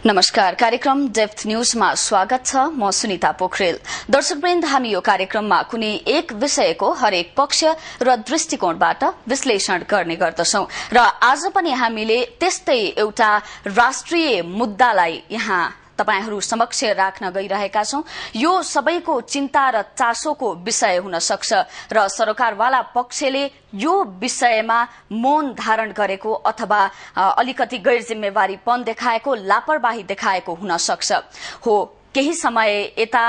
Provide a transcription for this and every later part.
नमस्कार, कार्यक्रम डेप्थ न्यूजमा स्वागत छ। म सुनिता पोखरेल। दर्शकवृन्द, हामी यो कार्यक्रममा कुनै एक विषयको हरेक पक्ष र दृष्टिकोणबाट विश्लेषण गर्ने गर्दछौं र आज पनि हामीले त्यस्तै एउटा राष्ट्रिय मुद्दालाई यहाँ तपाईहरू समक्ष राख्न गइरहेका छौं। यो सबैको चिन्ता र चासोको विषय हुन सक्छ र सरकारवाला पक्षले यो विषयमा मौन धारण गरेको अथवा अलिकति गैर जिम्मेवारीपन देखाएको, लापरवाही देखाएको हुन सक्छ। हो, केही समय यता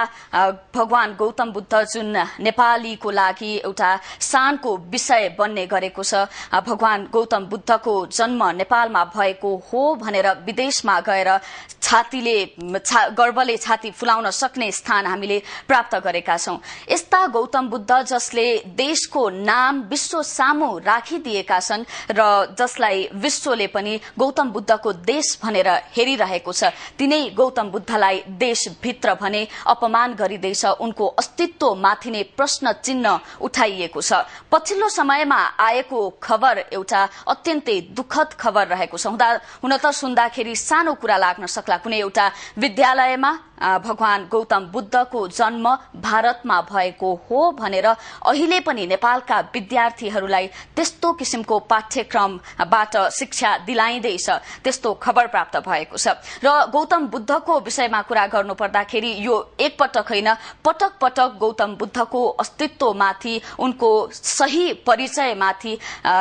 भगवान गौतम बुद्ध जुन नेपालीको लागि एउटा शानको विषय बन्ने गरेको छ, भगवान गौतम बुद्धको जन्म नेपालमा भएको हो भनेर विदेशमा गएर गर्वले छाती फुलाउन सक्ने स्थान हामीले प्राप्त गरेका छौं। यस्ता गौतम बुद्ध जसले देशको नाम विश्व सामु राखिदिएका छन् र जसलाई विश्वले पनि गौतम बुद्धको देश भनेर हेरिरहेको छ, तिनै गौतम बुद्धलाई देश भित्र भने अपमान गरिँदैछ, उनको अस्तित्व माथि नै प्रश्न चिन्ह उठाइएको छ। पछिल्लो समयमा आएको खबर एउटा अत्यन्तै दुःखद खबर रहेको छ। हुन त सुन्दाखेरि सानो कुरा लाग्न सक्ला, कुनै एउटा विद्यालयमा भगवान गौतम बुद्धको जन्म भारतमा भएको हो भनेर अहिले पनि नेपालका विद्यार्थीहरूलाई त्यस्तो किसिमको पाठ्यक्रमबाट शिक्षा दिलाइँदैछ, त्यस्तो खबर प्राप्त भएको छ। र गौतम बुद्धको विषयमा कुरा गर्नुपर्दाखेरि यो एकपटक होइन, पटक पटक गौतम बुद्धको अस्तित्वमाथि, उनको सही परिचयमाथि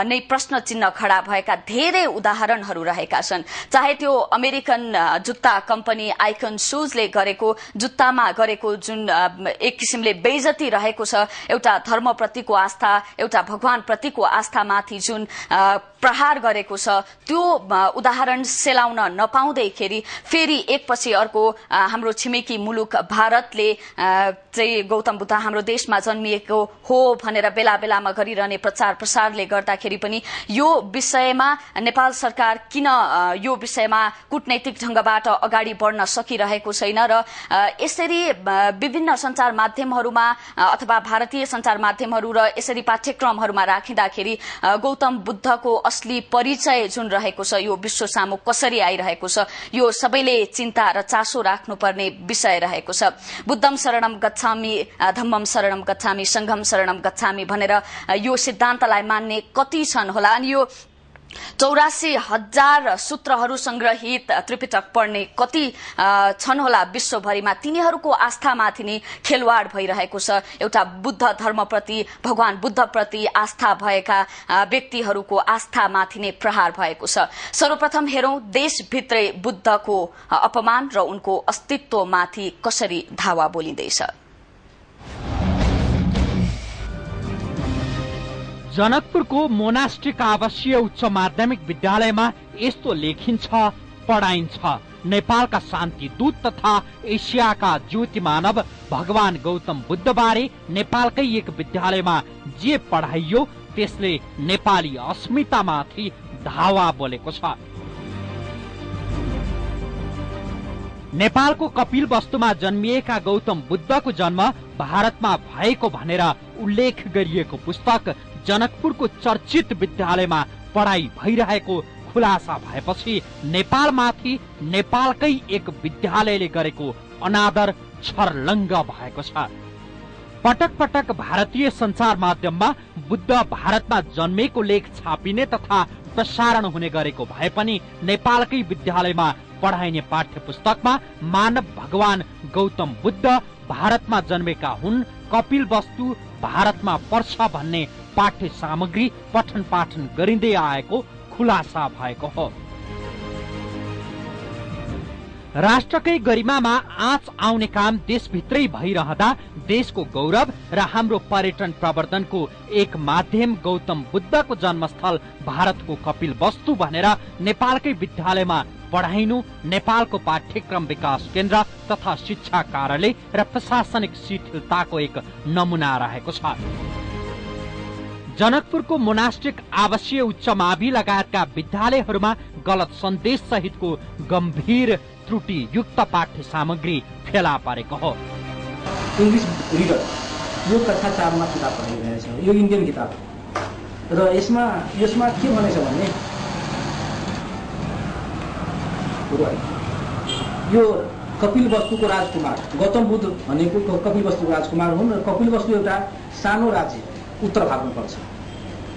नै प्रश्न चिन्ह खड़ा भएका धेरै उदाहरणहरू रहेका छन्। चाहे त्यो अमेरिकन जुत्ता कम्पनी आइकन शूजले जुत्तामा गरेको जुन एक किसिमले बेइज्जती रहेको छ, एउटा धर्मप्रतिको आस्था, एउटा भगवानप्रतिको आस्थामाथि जुन प्रहार गरेको छ, त्यो उदाहरण सेलाउन नपाउँदैखेरि फेरि एकपछि अर्को हाम्रो छिमेकी मुलुक भारतले चाहिँ गौतम बुद्ध हाम्रो देशमा जन्मिएको हो भनेर बेला बेलामा गरिरहने प्रचार प्रसारले गर्दाखेरि पनि यो विषयमा नेपाल सरकार किन यो विषयमा कूटनैतिक ढंगबाट अगाडि बढ्न सकिरहेको छैन र यसरी विभिन्न संचार माध्यमहरूमा अथवा भारतीय संचार माध्यमहरू र यसरी पाठ्यक्रमहरूमा राखिँदाखेरि गौतम बुद्धको असली परिचय जुन रहेको छ, यो विश्व सामु कसरी आइरहेको छ, यो सबैले चिन्ता र चासो राख्नुपर्ने विषय रहेको छ। बुद्धम शरणम गच्छामि, धम्मम शरणम गच्छामि, संघम शरणम गच्छामि भनेर यो सिद्धान्तलाई मान्ने कति छन् होला? अनि यो 84,000 सूत्रहरू संग्रहित त्रिपिटक पढ्ने कति छन् होला विश्वभरिमा? तिनीहरूको आस्थामाथि नै खेलवाड भइरहेको छ। एउटा बुद्ध धर्मप्रति, भगवान बुद्धप्रति आस्था भएका व्यक्तिहरूको आस्थामाथि नै प्रहार भएको छ। सर्वप्रथम हेरौं देशभित्रै बुद्धको अपमान र उनको अस्तित्वमाथि कसरी धावा बोलिँदैछ। जनकपुरको मोनास्ट्रिक आवासीय उच्च माध्यमिक विद्यालयमा यस्तो लेखिन्छ, पढाइन्छ। नेपालका शान्ति दूत तथा एसियाका ज्योति मानव भगवान गौतम बुद्ध बारे नेपालकै एक विद्यालयमा जे पढाइयो त्यसले नेपाली अस्मितामाथि धावा बोलेको छ। नेपालको कपिलवस्तुमा जन्मिएका गौतम बुद्धको जन्म भारतमा भएको भनेर उल्लेख गरिएको पुस्तक जनकपुरको चर्चित विद्यालयमा पढाइ भइरहेको खुलासा भएपछि नेपालमाथि नेपालकै एक विद्यालयले गरेको अनादर छर्लङ्ग भएको छ। पटक पटक भारतीय संचार माध्यममा बुद्ध भारतमा जन्मेको लेख छापिने तथा प्रसारण हुने गरेको भए पनि नेपालकै विद्यालयमा पढाइने पाठ्य पुस्तकमा मानव भगवान गौतम बुद्ध भारतमा जन्मेका हुन्, कपिलवस्तु भारतमा पर्छ भन्ने पाठ्य सामग्री पठन पाठन गरिँदै आएको खुलासा भएको हो। राष्ट्रकै गरिमामा आँच आउने काम देशभित्रै भइरहँदा देशको गौरव र हाम्रो पर्यटन प्रवर्धनको एक माध्यम गौतम बुद्धको जन्मस्थल भारतको कपिलवस्तु भनेर नेपालकै विद्यालयमा पढाइनु नेपालको पाठ्यक्रम विकास केन्द्र तथा शिक्षा कार्यालय र प्रशासनिक शिथिलताको एक नमुना रहेको छ। जनकपुरको मोनास्ट्रिक आवासीय उच्च मावि लगायतका विद्यालयहरूमा गलत सन्देश सहितको गम्भीर त्रुटि युक्त पाठ्य सामग्री फेला परेको हो। इंग्लिश रिडर यो कक्षा 4 मा किताब पढिरहेछ, यो इन्डियन किताब र यसमा के भनेछ भने यो कपिलवस्तुको राजकुमार गौतम बुद्ध भनेको कपिलवस्तुको राजकुमार हुन् र कपिलवस्तु एउटा सानो राज्य उत्तर भागमा पर्छ।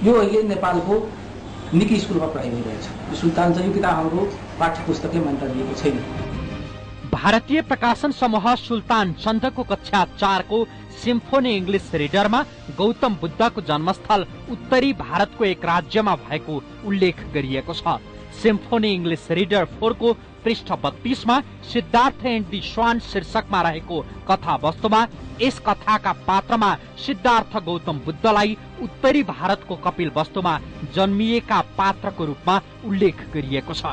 यो अहिले नेपालको निकै स्कुलमा पढाइ भइरहेछ। यो सुल्तान चन्द किताब हाम्रो पाठ्य पुस्तकले मान्यता दिएको छैन। भारतीय प्रकाशन समूह सुल्तान चन्दको कक्षा 4 को सिम्फोनी इंग्लिश रिडरमा गौतम बुद्धको जन्मस्थल उत्तरी भारतको एक राज्यमा भएको उल्लेख गरिएको छ। सिम्फोनी इंग्लिश रिडर 4 को पृष्ठ 32 मा सिद्धार्थ एन्ड दी स्वान शीर्षकमा रहेको कथा वस्तुमा यस कथाका पात्रमा सिद्धार्थ गौतम बुद्धलाई उत्तरी भारतको कपिल वस्तुमा जन्मिएका पात्रको रूपमा उल्लेख गरिएको छ।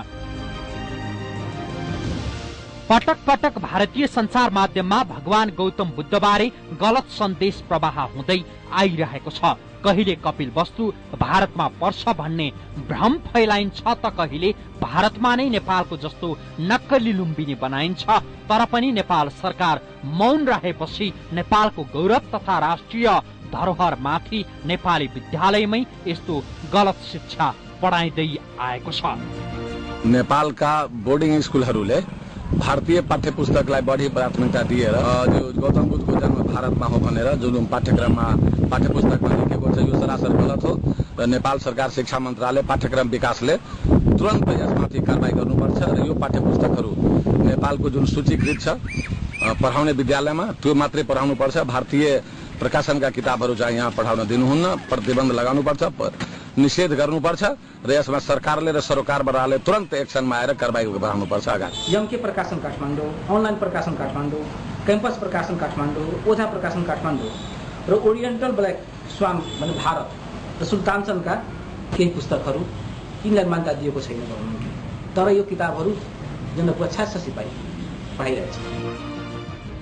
पटक पटक भारतीय संचार माध्यममा भगवान गौतम बुद्धबारे गलत सन्देश प्रवाह हुँदै आइरहेको छ। कहिले कपिल वस्तु भारतमा पर्छ भन्ने भ्रम फैलाइन्छ त कहिले भारतमा नै नेपालको जस्तो नक्कली लुम्बिनी बनाइन्छ। तर पनि नेपाल सरकार मौन रहेपछि नेपालको गौरव तथा राष्ट्रिय धरोहरमाथि नेपाली विद्यालयमै यस्तो गलत शिक्षा पढाइदै आएको छ। नेपालका बोर्डिङ स्कुलहरूले भारतीय पाठ्य पुस्तकलाई बढी प्राथमिकता दिएर जो गौतम बुद्धको जन्म भारतमा हो भनेर जुन पाठ्यक्रममा पाठ्य पुस्तकमा लेखेको छ यो सरासर गलत हो र नेपाल सरकार शिक्षा मन्त्रालय पाठ्यक्रम विकासले तुरन्त यसमाथि कारबाही गर्नुपर्छ र यो पाठ्य पुस्तकहरू नेपालको जुन सूचीकृत छ पढाउने विद्यालयमा त्यो मात्रै पढाउनुपर्छ। भारतीय प्रकाशनका किताबहरू चाहिँ यहाँ पढाउन दिनुहुन्न, प्रतिबन्ध लगाउनुपर्छ, निषेध गर्नुपर्छ र यसमा सरकारले र सरोकारवालाले तुरन्त एक्सनमा आएर कारबाही गराउनुपर्छ। अगाडि एमके प्रकाशन काठमाडौँ, अनलाइन प्रकाशन काठमाडौँ, क्याम्पस प्रकाशन काठमाडौँ, ओझा प्रकाशन काठमाडौँ र ओरिएन्टल ब्ल्याक स्वान भने भारत र सुल्तानचन्दका केही पुस्तकहरू यिनलाई मान्यता दिएको छैन गभर्नमेन्टले। तर यो किताबहरू जनकक्षा सिपाही पढाइरहेछ।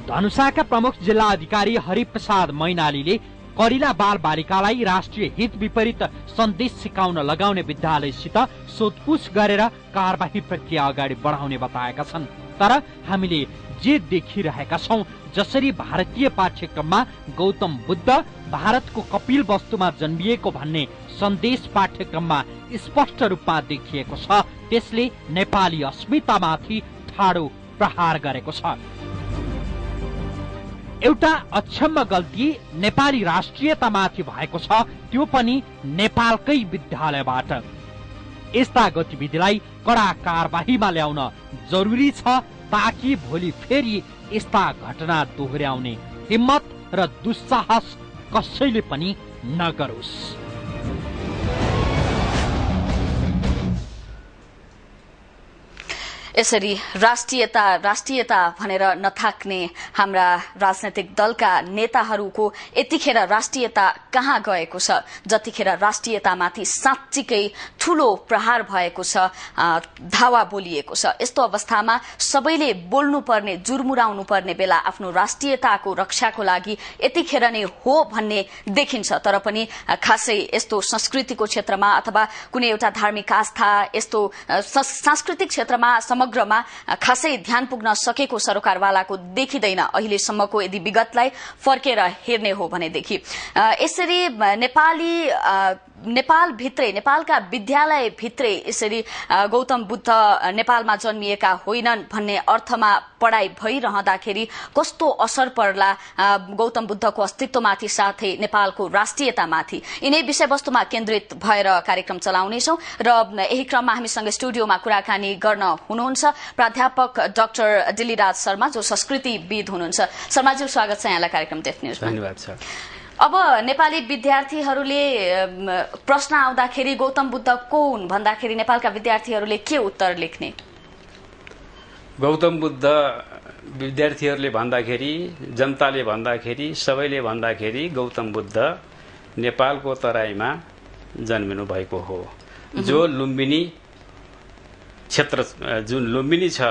धनुषाका प्रमुख जिल्ला अधिकारी हरिप्रसाद मैनालीले करिला बाल बालिकालाई राष्ट्रिय हित विपरीत सन्देश सिकाउन लगाउने विद्यालयसित सोधपुछ गरेर कारबाही प्रक्रिया अगाडि बढाउने बताएका छन्। तर हामीले जे देखिरहेका छौं जसरी भारतीय पाठ्यक्रममा गौतम बुद्ध भारतको कपिल वस्तुमा जन्मिएको भन्ने सन्देश पाठ्यक्रममा स्पष्ट रूपमा देखिएको छ त्यसले नेपाली अस्मितामाथि ठाडो प्रहार गरेको छ। एउटा अक्षम्य गल्ती नेपाली राष्ट्रियतामाथि भएको छ, त्यो पनि नेपालकै विद्यालयबाट। यस्ता गतिविधिलाई कड़ा कारबाहीमा ल्याउन जरुरी छ ताकि भोलि फेरि यस्ता घटना दोहोर्याउने हिम्मत र दुस्साहस कसैले पनि नगरोस्। यसरी राष्ट्रियता भनेर नथाक्ने हाम्रा राजनैतिक दलका नेताहरूको यतिखेर राष्ट्रियता कहाँ गएको छ, जतिखेर राष्ट्रियतामाथि साँच्चीकै ठूलो प्रहार भएको छ, धावा बोलिएको छ। यस्तो अवस्थामा सबैले बोल्नुपर्ने, जुर्मुराउनु पर्ने बेला आफ्नो राष्ट्रियताको रक्षाको लागि यतिखेर नै हो भन्ने देखिन्छ। तर पनि खासै यस्तो संस्कृतिको क्षेत्रमा अथवा कुनै एउटा धार्मिक आस्था यस्तो सांस्कृतिक क्षेत्रमा समग्रमा खासै ध्यान पुग्न सकेको सरकारवालाको देखिँदैन अहिलेसम्मको। यदि विगतलाई फर्केर हेर्ने हो भनेदेखि यसरी नेपाल भित्रै, नेपालका विद्यालय भित्रै यसरी गौतम बुद्ध नेपालमा जन्मिएका होइनन् भन्ने अर्थमा पढाइ भइरहँदाखेरि कस्तो असर पर्ला गौतम बुद्धको अस्तित्वमाथि साथै नेपालको राष्ट्रियतामाथि, यिनै विषयवस्तुमा केन्द्रित भएर कार्यक्रम चलाउनेछौं। र यही क्रममा हामीसँग स्टुडियोमा कुराकानी गर्न हुनुहुन्छ प्राध्यापक डाक्टर दिल्लीराज शर्मा जो संस्कृतिविद हुनुहुन्छ। शर्माज्यू, स्वागत छ यहाँलाई कार्यक्रम डेफ न्यूजमा। धन्यवाद छ। अब नेपाली विद्यार्थीहरूले प्रश्न आउँदाखेरि गौतम बुद्ध को हुन् भन्दाखेरि नेपालका विद्यार्थीहरूले के उत्तर लेख्ने? गौतम बुद्ध विद्यार्थीहरूले भन्दाखेरि, जनताले भन्दाखेरि, सबैले भन्दाखेरि गौतम बुद्ध नेपालको तराईमा जन्मिनु भएको हो। जो लुम्बिनी क्षेत्र, जुन लुम्बिनी छ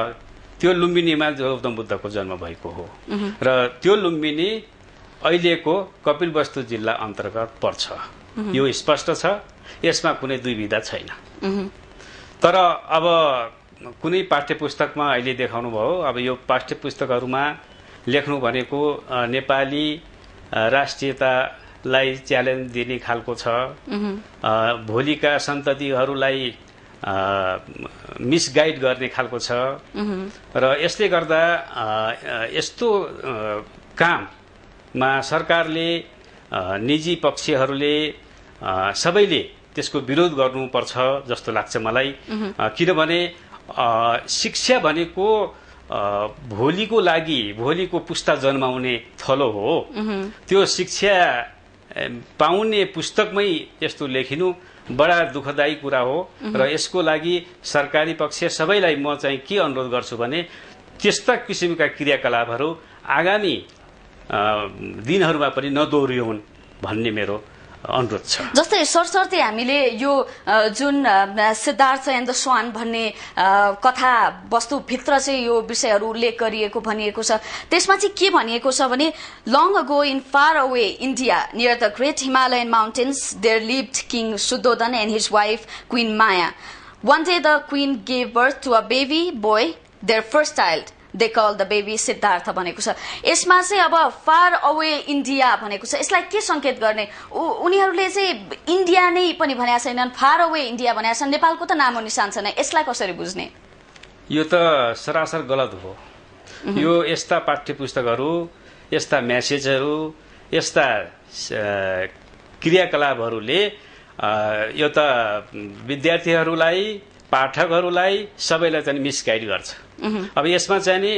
त्यो लुम्बिनीमा गौतम बुद्धको जन्म भएको हो र त्यो लुम्बिनी अहिलेको कपिलवस्तु जिल्ला अन्तर्गत पर्छ। यो स्पष्ट छ, यसमा कुनै दुविधा छैन। तर अब कुनै पाठ्यपुस्तकमा अहिले देखाउनु भयो, अब यो पाठ्यपुस्तकहरूमा लेख्नु भनेको नेपाली राष्ट्रियतालाई च्यालेन्ज दिने खालको छ। भोलिका सन्ततिहरूलाई मिसगाइड गर्ने खालको छ र यसले गर्दा यस्तो काममा सरकारले निजी पक्षहरूले सबैले त्यसको विरोध गर्नुपर्छ जस्तो लाग्छ मलाई किनभने शिक्षा भनेको भोलिको लागि भोलिको पुस्ता जन्माउने थलो हो त्यो शिक्षा पाउने पुस्तकमै यस्तो लेखिनु बडा दुःखदायी कुरा हो र यसको लागि सरकारी पक्ष सबैलाई म चाहिँ के अनुरोध गर्छु भने त्यस्ता किसिमका क्रियाकलापहरू आगामी दिनहरूमा पनि नदोहोरिउन् भन्ने मेरो अनुरोध छ। जस्तै सरसर्ती हामीले यो जुन सिद्धार्थ एन्ड द स्वान भन्ने कथा वस्तुभित्र चाहिँ यो विषयहरू उल्लेख गरिएको भनिएको छ त्यसमा चाहिँ के भनिएको छ भने long ago in far away India near the great Himalayan mountains there lived king Suddhodana and his wife queen Maya one day the queen gave birth to a baby boy their first child they call the baby Siddhartha भनेको छ। यसमा चाहिँ अब far away India भनेको छ यसलाई के संकेत गर्ने उनीहरूले चाहिँ इन्डिया नै पनि भनेका छैनन् फार अवे इन्डिया भनेका छन् नेपालको त नामो निशान छैन यसलाई कसरी बुझ्ने? यो त सरासर गलत हो। यो यस्ता पाठ्यपुस्तकहरू यस्ता म्यासेजहरू यस्ता क्रियाकलापहरूले यो त विद्यार्थीहरूलाई पाठकहरूलाई सबैलाई चाहिँ मिसगाइड गर्छ। अब यसमा चाहिँ नि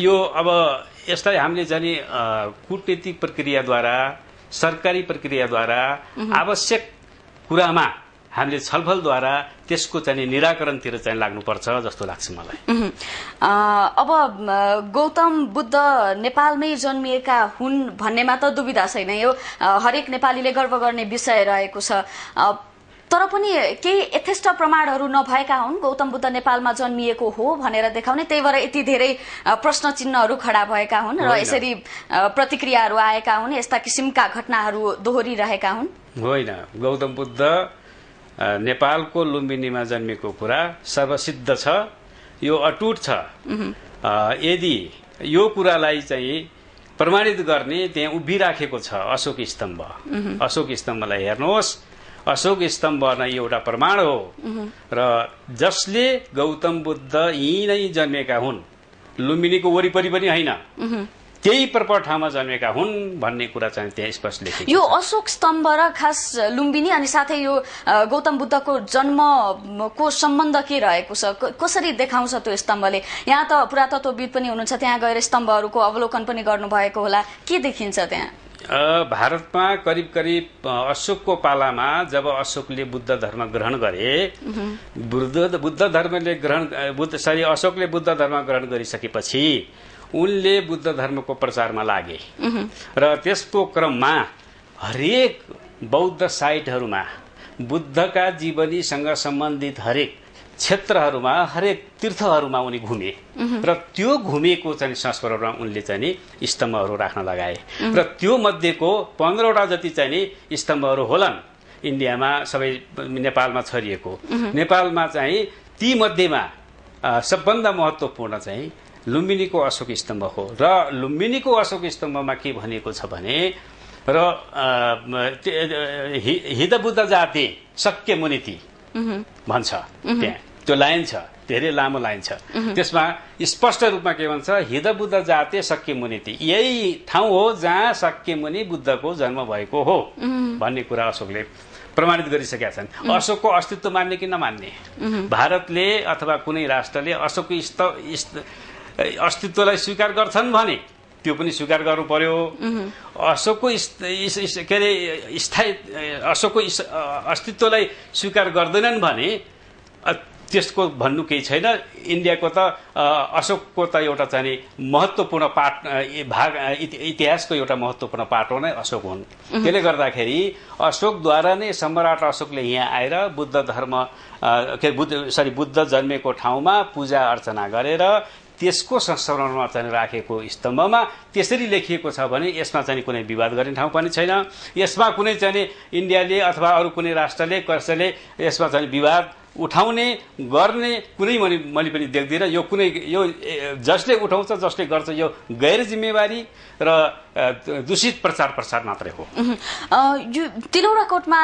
यो अब यसलाई हामीले चाहिँ कूटनीतिक प्रक्रियाद्वारा सरकारी प्रक्रियाद्वारा आवश्यक कुरामा हामीले छलफलद्वारा त्यसको चाहिँ निराकरणतिर चाहिँ लाग्नुपर्छ जस्तो लाग्छ मलाई। अब गौतम बुद्ध नेपालमै जन्मिएका हुन् भन्नेमा त दुविधा छैन यो हरेक नेपालीले गर्व गर्ने विषय रहेको छ तर पनि केही यथेष्ट प्रमाणहरू नभएका हुन् गौतम बुद्ध नेपालमा जन्मिएको हो भनेर देखाउने त्यही भएर यति धेरै प्रश्न चिन्हहरू खडा भएका हुन् र यसरी प्रतिक्रियाहरू आएका हुन् यस्ता किसिमका घटनाहरू दोहोरिरहेका हुन्। होइन गौतम बुद्ध नेपालको लुम्बिनीमा जन्मेको कुरा सर्वसिद्ध छ यो अटुट छ। यदि यो कुरालाई चाहिँ प्रमाणित गर्ने त्यहाँ उभिराखेको छ अशोक स्तम्भ अशोक स्तम्भलाई हेर्नुहोस् अशोक स्तम्भ नै एउटा प्रमाण हो र जसले गौतम बुद्ध यहीँ नै जन्मेका हुन् लुम्बिनीको वरिपरि पनि होइन त्यही प्रपर ठाउँमा जन्मेका हुन् भन्ने कुरा चाहिँ त्यहाँ स्पष्ट लेखिएको छ। यो अशोक स्तम्भ र खास लुम्बिनी अनि साथै यो गौतम बुद्धको जन्मको सम्बन्ध के रहेको छ कसरी देखाउँछ त्यो स्तम्भले? यहाँ त पुरातत्वविद पनि हुनुहुन्छ त्यहाँ गएर स्तम्भहरूको अवलोकन पनि गर्नुभएको होला के देखिन्छ त्यहाँ? भारतमा करिब करिब अशोकको पालामा जब अशोकले बुद्ध धर्म ग्रहण गरे अशोकले बुद्ध धर्म ग्रहण गरिसकेपछि उनले बुद्ध धर्मको प्रचारमा लागे र त्यसको क्रममा हरेक बौद्ध साइटहरूमा बुद्धका जीवनीसँग सम्बन्धित हरेक क्षेत्रहरूमा हरेक तीर्थहरूमा उनी घुमे र त्यो घुमेको चाहिँ संस्मरणमा उनले चाहिँ स्तम्भहरू राख्न लगाए र त्यो मध्येको 15वटा जति चाहिँ स्तम्भहरू होलान् इन्डियामा सबै नेपालमा छरिएको। नेपालमा चाहिँ ती मध्येमा सबभन्दा महत्त्वपूर्ण चाहिँ लुम्बिनीको अशोक स्तम्भ हो र लुम्बिनीको अशोक स्तम्भमा के भनिएको छ भने र हिदबुद्ध जाते शक्य मुनिति भन्छ त्यहाँ त्यो लाइन छ धेरै लामो लाइन छ त्यसमा स्पष्ट रूपमा के भन्छ हिदबुद्ध जाते शक्य मुनिति यही ठाउँ हो जहाँ शक्य मुनि बुद्धको जन्म भएको हो भन्ने कुरा अशोकले प्रमाणित गरिसकेका छन्। अशोकको अस्तित्व मान्ने कि नमान्ने भारतले अथवा कुनै राष्ट्रले अशोकको अस्तित्वलाई स्वीकार गर्छन् भने त्यो पनि स्वीकार गर्नु पर्यो। अशोकको के अरे अशोकको अस्तित्वलाई स्वीकार गर्दैनन् भने त्यसको भन्नु केही छैन। इन्डियाको त अशोकको त एउटा चाहिँ महत्त्वपूर्ण भाग इतिहासको एउटा महत्त्वपूर्ण पाटो नै अशोक हुन्। त्यसले गर्दाखेरि अशोकद्वारा नै सम्राट अशोकले यहाँ आएर बुद्ध जन्मेको ठाउँमा पूजा अर्चना गरेर त्यसको संस्करणमा चाहिँ राखेको स्तम्भमा त्यसरी लेखिएको छ भने यसमा चाहिँ कुनै विवाद गर्ने ठाउँ पनि छैन। यसमा कुनै चाहिँ इन्डियाले अथवा अरू कुनै राष्ट्रले कसैले यसमा चाहिँ विवाद उठाउने गर्ने कुनै मैले पनि देख्दिनँ। यो कुनै यो जसले उठाउँछ जसले गर्छ यो गैर जिम्मेवारी र दूषित प्रचार प्रसार मात्रै हो। यो तिलौराकोटमा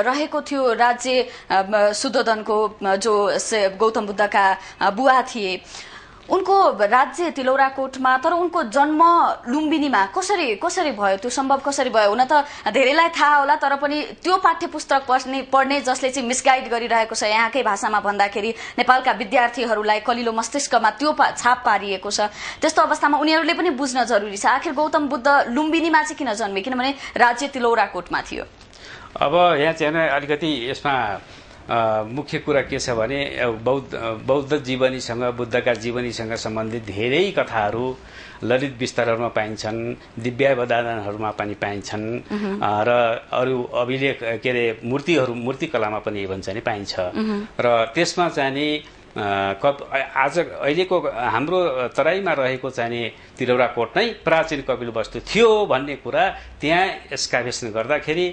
रहेको थियो राज्य शुद्धोधनको जो गौतम बुद्धका बुवा थिए, उनको राज्य तिलौराकोटमा, तर उनको जन्म लुम्बिनीमा कसरी भयो? त्यो सम्भव कसरी भयो? हुन त धेरैलाई थाहा होला, तर पनि त्यो पाठ्य पुस्तक पढ्ने जसले चाहिँ मिसगाइड गरिरहेको छ यहाँकै भाषामा भन्दाखेरि नेपालका विद्यार्थीहरूलाई कलिलो मस्तिष्कमा त्यो छाप पारिएको छ। त्यस्तो अवस्थामा उनीहरूले पनि बुझ्न जरुरी छ आखिर गौतम बुद्ध लुम्बिनीमा चाहिँ किन जन्मे, किनभने राज्य तिलौराकोटमा थियो। अब यहाँ चाहिँ अलिकति यसमा मुख्य कुरा के छ भने बौद्ध जीवनीसँग, बुद्धका जीवनीसँग सम्बन्धित धेरै कथाहरू ललित विस्तारहरूमा पाइन्छन्, दिव्यावधानहरूमा पनि पाइन्छन् र अरू अभिलेख के अरे मूर्तिकलामा पनि भन्छ नि पाइन्छ। र त्यसमा चाहिँ आज अहिलेको हाम्रो तराईमा रहेको चाहिँ तिलौराकोट नै प्राचीन कपिलवस्तु थियो भन्ने कुरा त्यहाँ एक्सकाभेसन गर्दाखेरि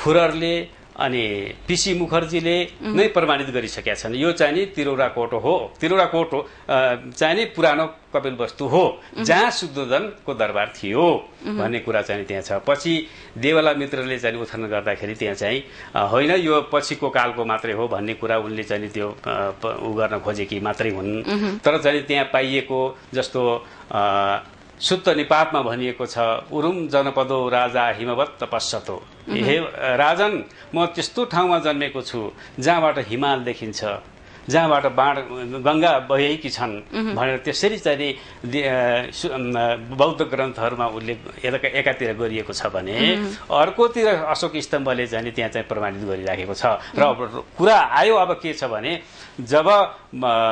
फुररले अनि पीसी मुखर्जीले नै प्रमाणित गरिसकेका छन्। यो चाहिँ नि तिलौराकोट हो, तिलौराकोट हो चाहिँ नि पुरानो कपिलवस्तु हो जहाँ शुद्धोधनको दरबार थियो भन्ने कुरा चाहिँ त्यहाँ छ। पछि देवला मित्रले चाहिँ उत्खनन गर्दाखेरि त्यहाँ चाहिँ होइन यो पछिको कालको मात्रै हो भन्ने कुरा उनले चाहिँ त्यो उ गर्न खोजेकी मात्रै हुन्। तर चाहिँ त्यहाँ पाइएको जस्तो सुत्त निपातमा भनिएको छ, उरुम जनपदो राजा हिमवत तपस्सतो, हे राजन म त्यस्तो ठाउँमा जन्मेको छु जहाँबाट हिमाल देखिन्छ, जहाँबाट गंगा बहेकी छन् भनेर त्यसरी चाहिँ बौद्ध ग्रन्थहरूमा उल्लेख एकातिर गरिएको छ भने अर्कोतिर अशोक स्तम्भले चाहिँ त्यहाँ चाहिँ प्रमाणित गरिराखेको छ। र कुरा आयो अब के छ भने जब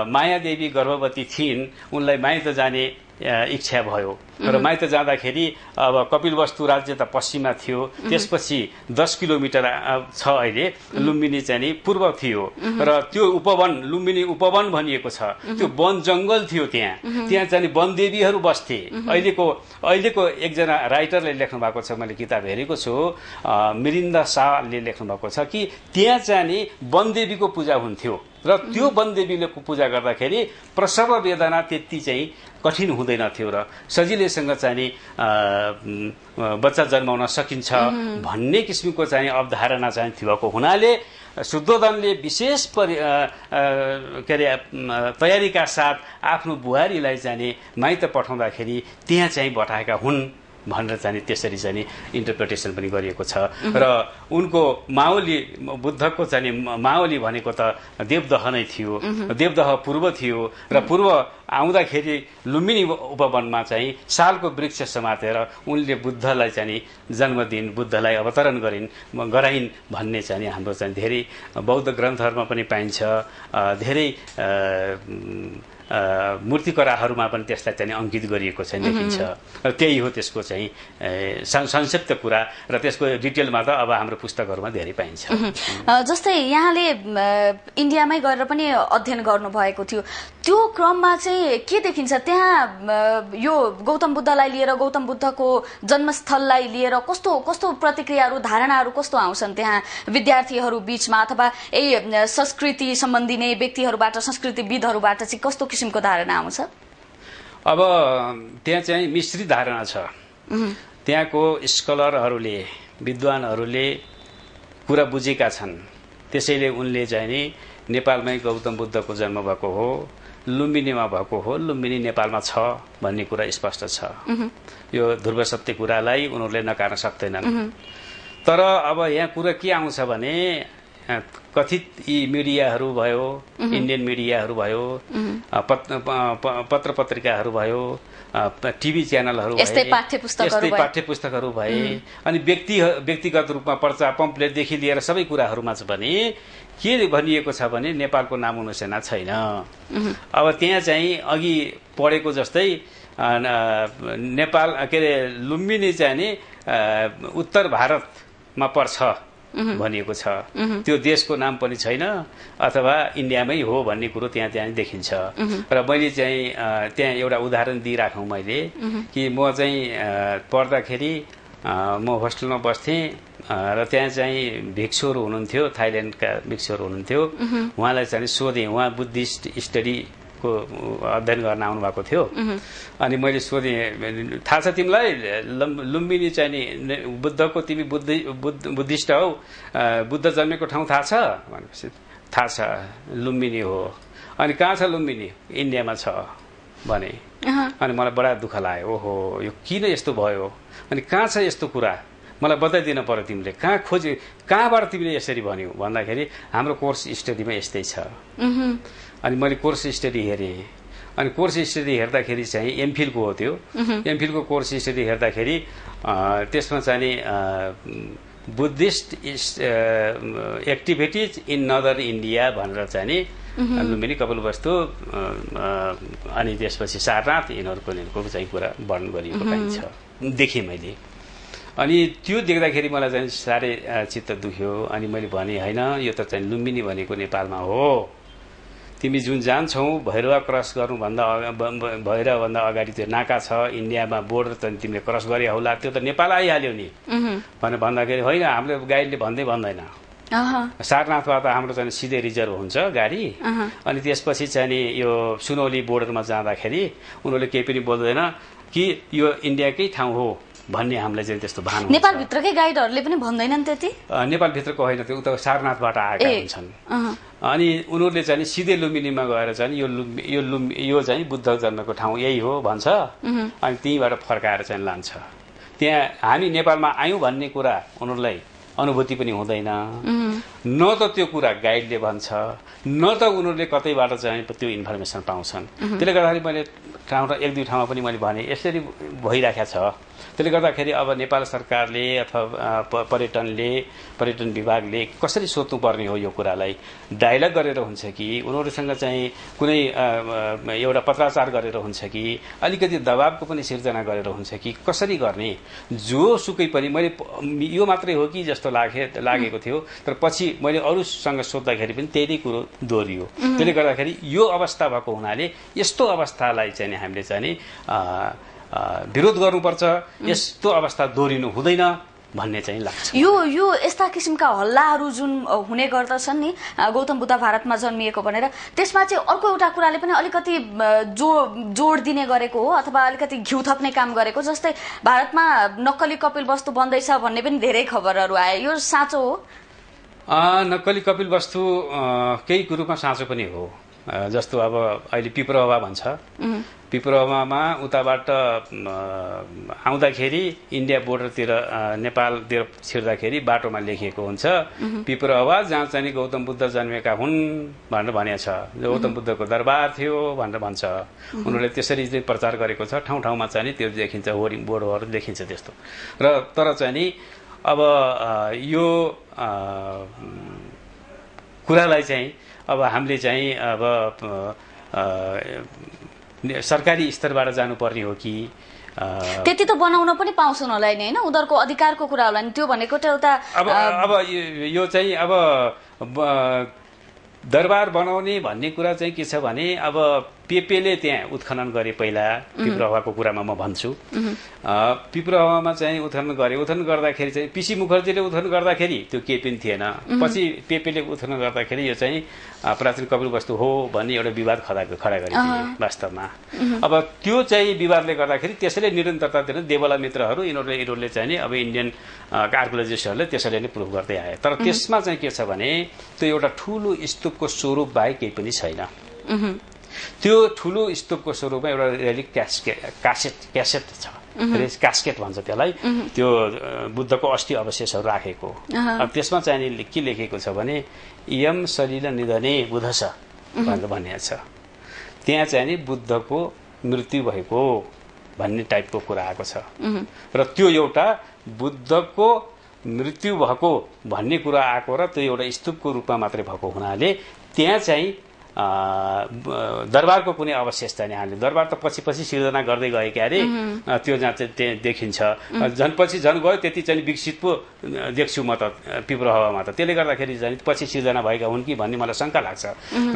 मायादेवी गर्भवती थिइन् उनलाई माइत जाने इच्छा भयो र माइत जाँदाखेरि अब कपिलवस्तु राज्य त पश्चिममा थियो, त्यसपछि 10 किलोमिटर छ अहिले लुम्बिनी चाहिँ पूर्व थियो र त्यो उपवन लुम्बिनी उपवन भनिएको छ, त्यो वन जंगल थियो, त्यहाँ चाहिँ वनदेवीहरू बस्थे। अहिलेको एकजना राइटरले लेख्नु भएको छ, मैले किताब हेरेको छु, मिरिन्दा शाहले लेख्नु भएको छ कि त्यहाँ चाहिँ वनदेवीको पूजा हुन्थ्यो र त्यो वनदेवीले पूजा गर्दाखेरि प्रसव वेदना त्यति चाहिँ कठिन हुँदैन थियो र सजिलैसँग चाहिँ बच्चा जन्माउन सकिन्छ भन्ने किसिमको चाहिँ अवधारणा चाहिँ थियो हुनाले शुद्धोधनले विशेष के अरे तयारीका साथ आफ्नो बुहारीलाई चाहिँ माइत पठाउँदाखेरि त्यहाँ चाहिँ बटाएका हुन् भनेर चाहिँ त्यसरी चाहिँ इन्टरप्रिटेसन पनि गरिएको छ। र उनको माओली बुद्धको चाहिँ माओली भनेको त देवदह नै थियो, देवदह पूर्व थियो र पूर्व आउँदाखेरि लुम्बिनी उपवनमा चाहिँ सालको वृक्ष समातेर उनले बुद्धलाई चाहिँ जन्मदिन बुद्धलाई अवतरण गराइन् भन्ने चाहिँ हाम्रो चाहिँ धेरै बौद्ध ग्रन्थहरूमा पनि पाइन्छ। धेरै मूर्तिकलाहरूमा पनि त्यसलाई चाहिँ अंकित गरिएको चाहिँ देखिन्छ। र त्यही हो त्यसको चाहिँ संक्षिप्त कुरा र त्यसको डिटेलमा त अब हाम्रो पुस्तकहरूमा धेरै पाइन्छ। जस्तै यहाँले इन्डियामै गएर पनि अध्ययन गर्नुभएको थियो, त्यो क्रममा चाहिँ के देखिन्छ त्यहाँ यो गौतम बुद्धलाई लिएर, गौतम बुद्धको जन्मस्थललाई लिएर कस्तो कस्तो प्रतिक्रियाहरू धारणाहरू कस्तो आउँछन् त्यहाँ विद्यार्थीहरू बीचमा अथवा यही संस्कृति सम्बन्धी नै व्यक्तिहरूबाट संस्कृतिविदहरूबाट चाहिँ कस्तो किसिमको धारणा आउँछ? अब त्यहाँ चाहिँ मिश्रित धारणा छ। त्यहाँको स्कलरहरूले विद्वानहरूले कुरा बुझेका छन्, त्यसैले उनले चाहिँ नि नेपालमै गौतम बुद्धको जन्म भएको हो, लुम्बिनीमा भएको हो, लुम्बिनी नेपालमा छ भन्ने कुरा स्पष्ट छ। यो ध्रुव सत्य कुरालाई उनीहरूले नकार्न सक्दैनन्। तर अब यहाँ कुरा के आउँछ भने कथित यी मिडियाहरू भयो, इन्डियन मिडियाहरू भयो, पत्र पत्रिकाहरू भयो, टिभी च्यानलहरू भए, यस्तै पाठ्य पुस्तकहरू भए, अनि व्यक्तिगत रूपमा पर्चा पम्पलेटदेखि लिएर सबै कुराहरूमा चाहिँ पनि के भनिएको छ भने नेपालको नाम अनुसेना छैन। अब त्यहाँ चाहिँ अघि पढेको जस्तै नेपाल के अरे लुम्बिनी चाहिँ नि उत्तर भारतमा पर्छ भनिएको छ। त्यो देशको नाम पनि छैन अथवा इन्डियामै हो भन्ने कुरो त्यहाँ देखिन्छ। र मैले चाहिँ त्यहाँ एउटा उदाहरण दिइराखौँ मैले कि म चाहिँ पढ्दाखेरि म होस्टेलमा बस्थेँ र त्यहाँ चाहिँ भिक्षुहरू हुनुहुन्थ्यो, थाइल्यान्डका भिक्षुहरू हुनुहुन्थ्यो। उहाँलाई चाहिँ सोधेँ, उहाँ बुद्धिस्ट स्टडीको अध्ययन गर्न आउनुभएको थियो। अनि मैले सोधेँ, थाहा छ तिमीलाई लुम्बिनी चाहिँ नि बुद्धको, तिमी बुद्धिस्ट हौ, बुद्ध जन्मेको ठाउँ थाहा छ भनेपछि थाहा छ, लुम्बिनी हो। अनि कहाँ छ लुम्बिनी? इन्डियामा छ भने। अनि मलाई बडा दुःख लाग्यो, ओहो यो किन यस्तो भयो? अनि कहाँ छ यस्तो कुरा, मलाई बताइदिन पर्यो तिमीले, कहाँबाट तिमीले यसरी भन्यौ भन्दाखेरि हाम्रो कोर्स स्टडीमा यस्तै छ। अनि मैले कोर्स स्टडी हेरेँ। अनि कोर्स स्टडी हेर्दाखेरि चाहिँ एमफिलको हो त्यो। एमफिलको कोर्स स्टडी हेर्दाखेरि त्यसमा चाहिँ बुद्धिस्ट एक्टिभिटिज इन नदर इन्डिया भनेर चाहिँ नि लुम्बिनी, कपिलवस्तु अनि त्यसपछि सारनाथ यिनीहरूको चाहिँ कुरा वर्णन गरिएको पाइन्छ, देखेँ मैले। अनि त्यो देख्दाखेरि मलाई चाहिँ साह्रै चित्त दुख्यो। अनि मैले भने होइन, यो त चाहिँ लुम्बिनी भनेको नेपालमा हो। तिमी जुन जान्छौ भैरवा क्रस गर्नुभन्दा अगाडि त्यो नाका छ, इन्डियामा बोर्डर चाहिँ तिमीले क्रस गरे होला, त्यो त नेपाल आइहाल्यो नि भनेर भन्दाखेरि होइन, हाम्रो गाइडले भन्दैन। सारनाथबाट हाम्रो चाहिँ सिधै रिजर्भ हुन्छ गाडी। अनि त्यसपछि चाहिँ नि यो सुनौली बोर्डरमा जाँदाखेरि उनीहरूले केही पनि बोल्दैन कि यो इन्डियाकै ठाउँ हो भन्ने हामीलाई चाहिँ त्यस्तो भान हुन्छ। नेपालभित्रकै गाइडहरूले पनि भन्दैनन् त्यति? नेपालभित्रको होइन, त्यो उता सारनाथबाट आएका हुन्छन्। अनि उनीहरूले चाहिँ सिधै लुम्बिनीमा गएर चाहिँ यो चाहिँ बुद्ध जन्मेको ठाउँ यही हो भन्छ। अनि त्यहीँबाट फर्काएर चाहिँ लान्छ। त्यहाँ हामी नेपालमा आयौँ भन्ने कुरा उनीहरूलाई अनुभूति पनि हुँदैन, न त त्यो कुरा गाइडले भन्छ, न त उनीहरूले कतैबाट चाहिँ त्यो इन्फर्मेसन पाउँछन्। त्यसले गर्दाखेरि मैले एक दुई ठाउँमा पनि मैले भने यसरी भइरहेको छ। त्यसले गर्दाखेरि अब नेपाल सरकारले अथवा पर्यटन विभागले कसरी सोध्नुपर्ने हो यो कुरालाई? डायलग गरेर हुन्छ कि उनीहरूसँग चाहिँ कुनै एउटा पत्राचार गरेर हुन्छ कि अलिकति दबावको पनि सिर्जना गरेर हुन्छ कि कसरी गर्ने? जोसुकै पनि मैले यो मात्रै हो कि जस्तो लागेको थियो। तर पछि मैले अरूसँग सोद्धाखेरि पनि त्यही कुरो दोहोरियो। त्यसले गर्दाखेरि यो अवस्था भएको हुनाले यस्तो अवस्थालाई चाहिँ हामीले चाहिँ विरोध गर्नुपर्छ, यस्तो अवस्था दोहोरिनु हुँदैन भन्ने चाहिँ लाग्छ। यो यस्ता किसिमका हल्लाहरू जुन हुने गर्दछन् नि गौतम बुद्ध भारतमा जन्मिएको भनेर, त्यसमा चाहिँ अर्को एउटा कुराले पनि अलिकति जोड दिने गरेको हो अथवा अलिकति घिउ थप्ने काम गरेको। जस्तै भारतमा नक्कली कपिलवस्तु बन्दैछ भन्ने पनि धेरै खबरहरू आए, यो साँचो हो? नक्कली कपिलवस्तु केही कुरोमा साँचो पनि हो। जस्तो अब अहिले पिपरहवा भन्छ, पिपरहवामा उताबाट आउँदाखेरि इन्डिया बोर्डरतिर नेपालतिर छिर्दाखेरि बाटोमा लेखिएको हुन्छ पिपरहवा, जहाँ चाहिँ गौतम बुद्ध जन्मेका हुन् भनेर भनेको छ। गौतम बुद्धको दरबार थियो भनेर भन्छ। उनीहरूले त्यसरी चाहिँ प्रचार गरेको छ। ठाउँ ठाउँमा चाहिँ त्यो देखिन्छ, होर्डिङ बोर्डहरू देखिन्छ त्यस्तो। र तर चाहिँ नि अब यो कुरालाई चाहिँ अब हामीले चाहिँ अब सरकारी स्तरबाट जानुपर्ने हो कि त्यति त बनाउन पनि पाउँछन् होला नि, होइन? उनीहरूको अधिकारको कुरा होला नि त्यो भनेको त एउटा। अब यो चाहिँ अब दरबार बनाउने भन्ने कुरा चाहिँ के छ भने, अब पेपेले त्यहाँ उत्खनन गरे पहिला, पिपरहवाको कुरामा म भन्छु। पिपरहवामा चाहिँ उत्खनन गर्दाखेरि चाहिँ पिसी मुखर्जीले उत्खनन गर्दाखेरि त्यो केही पनि थिएन। पछि पेपेले उत्खनन गर्दाखेरि यो चाहिँ प्राचीन कपिलवस्तु हो भन्ने एउटा विवाद खडा गरेको वास्तवमा। अब त्यो चाहिँ विवादले गर्दाखेरि त्यसैले निरन्तरता दिन देवला मित्रहरू यिनीहरूले चाहिँ नि अब इन्डियन आर्कियोलोजिस्टहरूले त्यसैले नै प्रुभ गर्दै आए। तर त्यसमा चाहिँ के छ भने त्यो एउटा ठुलो स्तूपको स्वरूप बाहेक केही पनि छैन। त्यो ठुलो स्तूपको स्वरूपमा एउटा रेलिक क्यासेट छ, क्यास्केट भन्छ त्यसलाई। त्यो बुद्धको अस्थि अवशेषहरू राखेको। अब त्यसमा चाहिँ के लेखेको छ भने यम सलिल निधने बुधस भनेर भनिएको छ। त्यहाँ चाहिँ नि बुद्धको मृत्यु भएको भन्ने टाइपको कुरा आएको छ। र त्यो एउटा बुद्धको मृत्यु भएको भन्ने कुरा आएको र त्यो एउटा स्तूपको रूपमा मात्रै भएको हुनाले त्यहाँ चाहिँ दरबारको कुनै अवशेष चाहिँ हामीले दरबार त पछि सिर्जना गर्दै गए के अरे त्यो जहाँ चाहिँ देखिन्छ पछि झन् गयो त्यति चाहिँ विकसित पो देख्छु म त पिप्रो हावामा त त्यसले गर्दाखेरि चाहिँ पछि सिर्जना भएका हुन् कि भन्ने मलाई शङ्का लाग्छ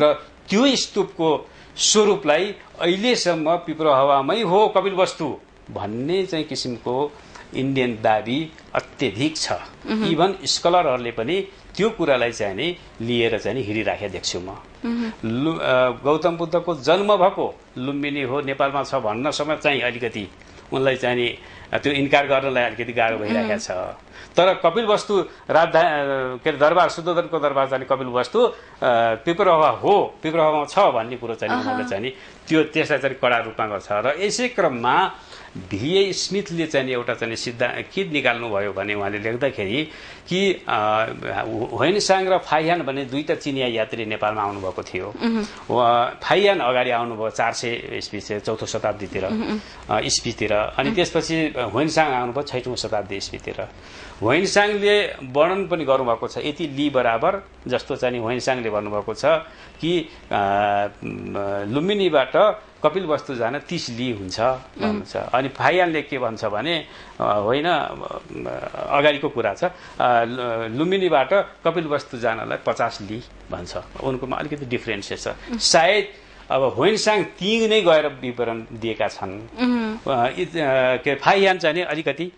र त्यो स्तूपको स्वरूपलाई अहिलेसम्म पिप्रो हावामै हो कपिलवस्तु भन्ने चाहिँ किसिमको इन्डियन दाबी अत्यधिक छ इभन स्कलरहरूले पनि त्यो कुरालाई चाहिँ नि लिएर चाहिँ हिँडिराखेको देख्छु म गौतम बुद्धको जन्म भएको लुम्बिनी हो नेपालमा छ भन्न समेत चाहिँ अलिकति उनलाई चाहिँ नि त्यो इन्कार गर्नलाई अलिकति गाह्रो भइरहेको छ तर कपिलवस्तु राजधानी के अरे दरबार शुद्धोधनको दरबार चाहिँ कपिलवस्तु पिप्रोहावा हो पिप्रोहावामा छ भन्ने कुरो चाहिँ उनीहरूले चाहिँ त्यो त्यसलाई चाहिँ कडा रूपमा गर्छ र यसै क्रममा भिए स्मिथले चाहिँ एउटा चाहिँ सिद्धान्त के निकाल्नु भयो भने उहाँले लेख्दाखेरि कि ह्वेनसाङ र फाइहान भन्ने दुईटा चिनिया यात्री नेपालमा आउनुभएको थियो फाइहान अगाडि आउनुभयो 400 ईस्वी चौथो शताब्दीतिर ईस्वीतिर अनि त्यसपछि ह्वेनसाङ आउनुभयो 6औं शताब्दी ईस्वीतिर ह्वेनसाङले वर्णन पनि गर्नुभएको छ यति ली बराबर जस्तो चाहिँ ह्वेनसाङले भन्नुभएको छ कि लुम्बिनीबाट कपिलवस्तु जान 30 ली हुन्छ भन्छ अनि फाइहानले के भन्छ भने होइन अगाडिको कुरा छ लुम्बिनीबाट कपिलवस्तु जानलाई 50 ली भन्छ उनकोमा अलिकति डिफरेन्सेस छ सायद अब ह्वेनसाङ ती नै गएर विवरण दिएका छन् के फाइहान चाहिँ अलिकति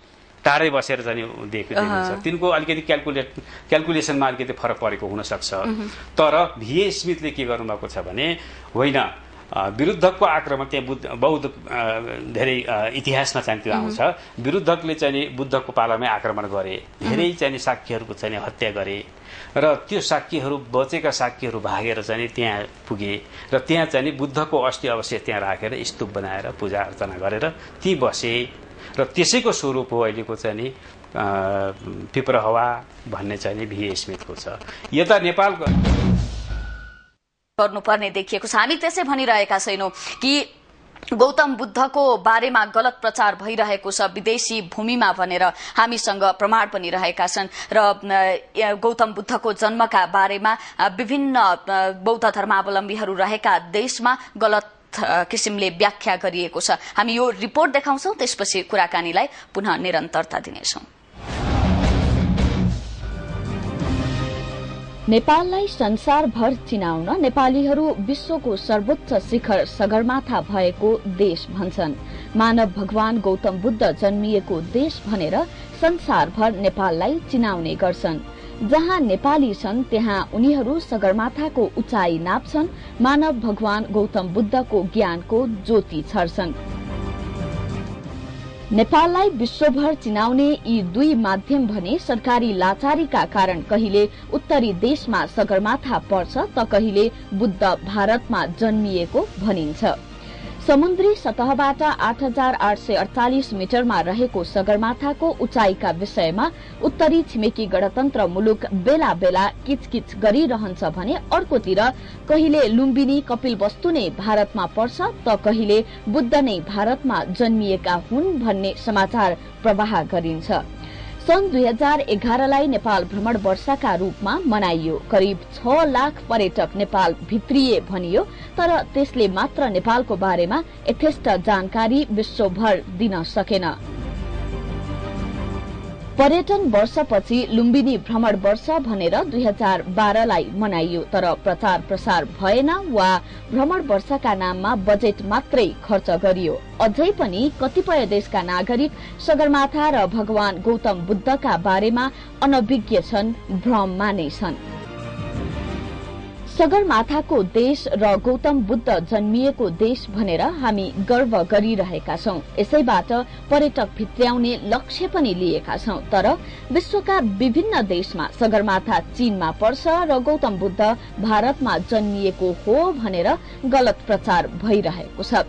टाढै बसेर चाहिँ दिनुहुन्छ तिनको अलिकति क्याल्कुलेसनमा अलिकति फरक परेको हुन सक्छ तर भिए स्मिथले के गर्नुभएको छ भने होइन विरुद्धकको आक्रमण त्यहाँ बौद्ध धेरै इतिहासमा चाहिँ त्यो आउँछ विरुद्धकले चाहिँ बुद्धको पालामै आक्रमण गरे धेरै चाहिँ शाक्यहरूको चाहिँ हत्या गरे र त्यो शाक्यहरू बचेका शाक्यहरू भागेर चाहिँ त्यहाँ पुगे र त्यहाँ चाहिँ बुद्धको अस्थि अवशेष त्यहाँ राखेर स्तूप बनाएर पूजा अर्चना गरेर ती बसे र त्यसैको स्वरूप हो अहिलेको चाहिँ पिप्रोहावा भन्ने चाहिँ भिए स्मिथको छ यता नेपालको गर्नुपर्ने देखिएको छ हामी त्यसै भनिरहेका छैनौं कि गौतम बुद्धको बारेमा गलत प्रचार भइरहेको छ विदेशी भूमिमा भनेर हामीसँग प्रमाण पनि रहेका छन् र गौतम बुद्धको जन्मका बारेमा विभिन्न बौद्ध धर्मावलम्बीहरू रहेका देशमा गलत किसिमले व्याख्या गरिएको छ हामी यो रिपोर्ट देखाउँछौं त्यसपछि कुराकानीलाई पुनः निरन्तरता दिनेछौं नेपाललाई संसारभर चिनाउन नेपालीहरू विश्वको सर्वोच्च शिखर सगरमाथा भएको देश भन्छन् मानव भगवान गौतम बुद्ध जन्मिएको देश भनेर संसारभर नेपाललाई चिनाउने गर्छन् जहाँ नेपाली छन् त्यहाँ उनीहरू सगरमाथाको उचाइ नाप्छन् मानव भगवान गौतम बुद्धको ज्ञानको ज्योति छर्छन् नेपाललाई विश्वभर चिनाउने यी दुई माध्यम भने सरकारी लाचारीका कारण कहिले उत्तरी देशमा सगरमाथा पर्छ त कहिले बुद्ध भारतमा जन्मिएको भनिन्छ समुद्री सतहबाट 8848 मिटरमा रहेको सगरमाथाको उचाइका विषयमा उत्तरी छिमेकी गणतन्त्र मुलुक बेला बेला किचकिच गरिरहन्छ भने अर्कोतिर कहिले लुम्बिनी कपिलवस्तु नै भारतमा पर्छ त कहिले बुद्ध नै भारतमा जन्मिएका हुन् भन्ने समाचार प्रवाह गरिन्छ सन् 2011 लाई नेपाल भ्रमण वर्षका रूपमा मनाइयो करिब 6 लाख पर्यटक नेपाल भित्रिए भनियो तर त्यसले मात्र नेपालको बारेमा यथेष्ट जानकारी विश्वभर दिन सकेन पर्यटन वर्षपछि लुम्बिनी भ्रमण वर्ष भनेर 2012 लाई मनाइयो तर प्रचार प्रसार भएन वा भ्रमण वर्षका नाममा बजेट मात्रै खर्च गरियो अझै पनि कतिपय देशका नागरिक सगरमाथा र भगवान गौतम बुद्धका बारेमा अनभिज्ञ छन् भ्रममा नै छन् सगरमाथाको देश र गौतम बुद्ध जन्मिएको देश भनेर हामी गर्व गरिरहेका छौं यसैबाट पर्यटक भित्र्याउने लक्ष्य पनि लिएका छौं तर विश्वका विभिन्न देशमा सगरमाथा चीनमा पर्छ र गौतम बुद्ध भारतमा जन्मिएको हो भनेर गलत प्रचार भइरहेको छ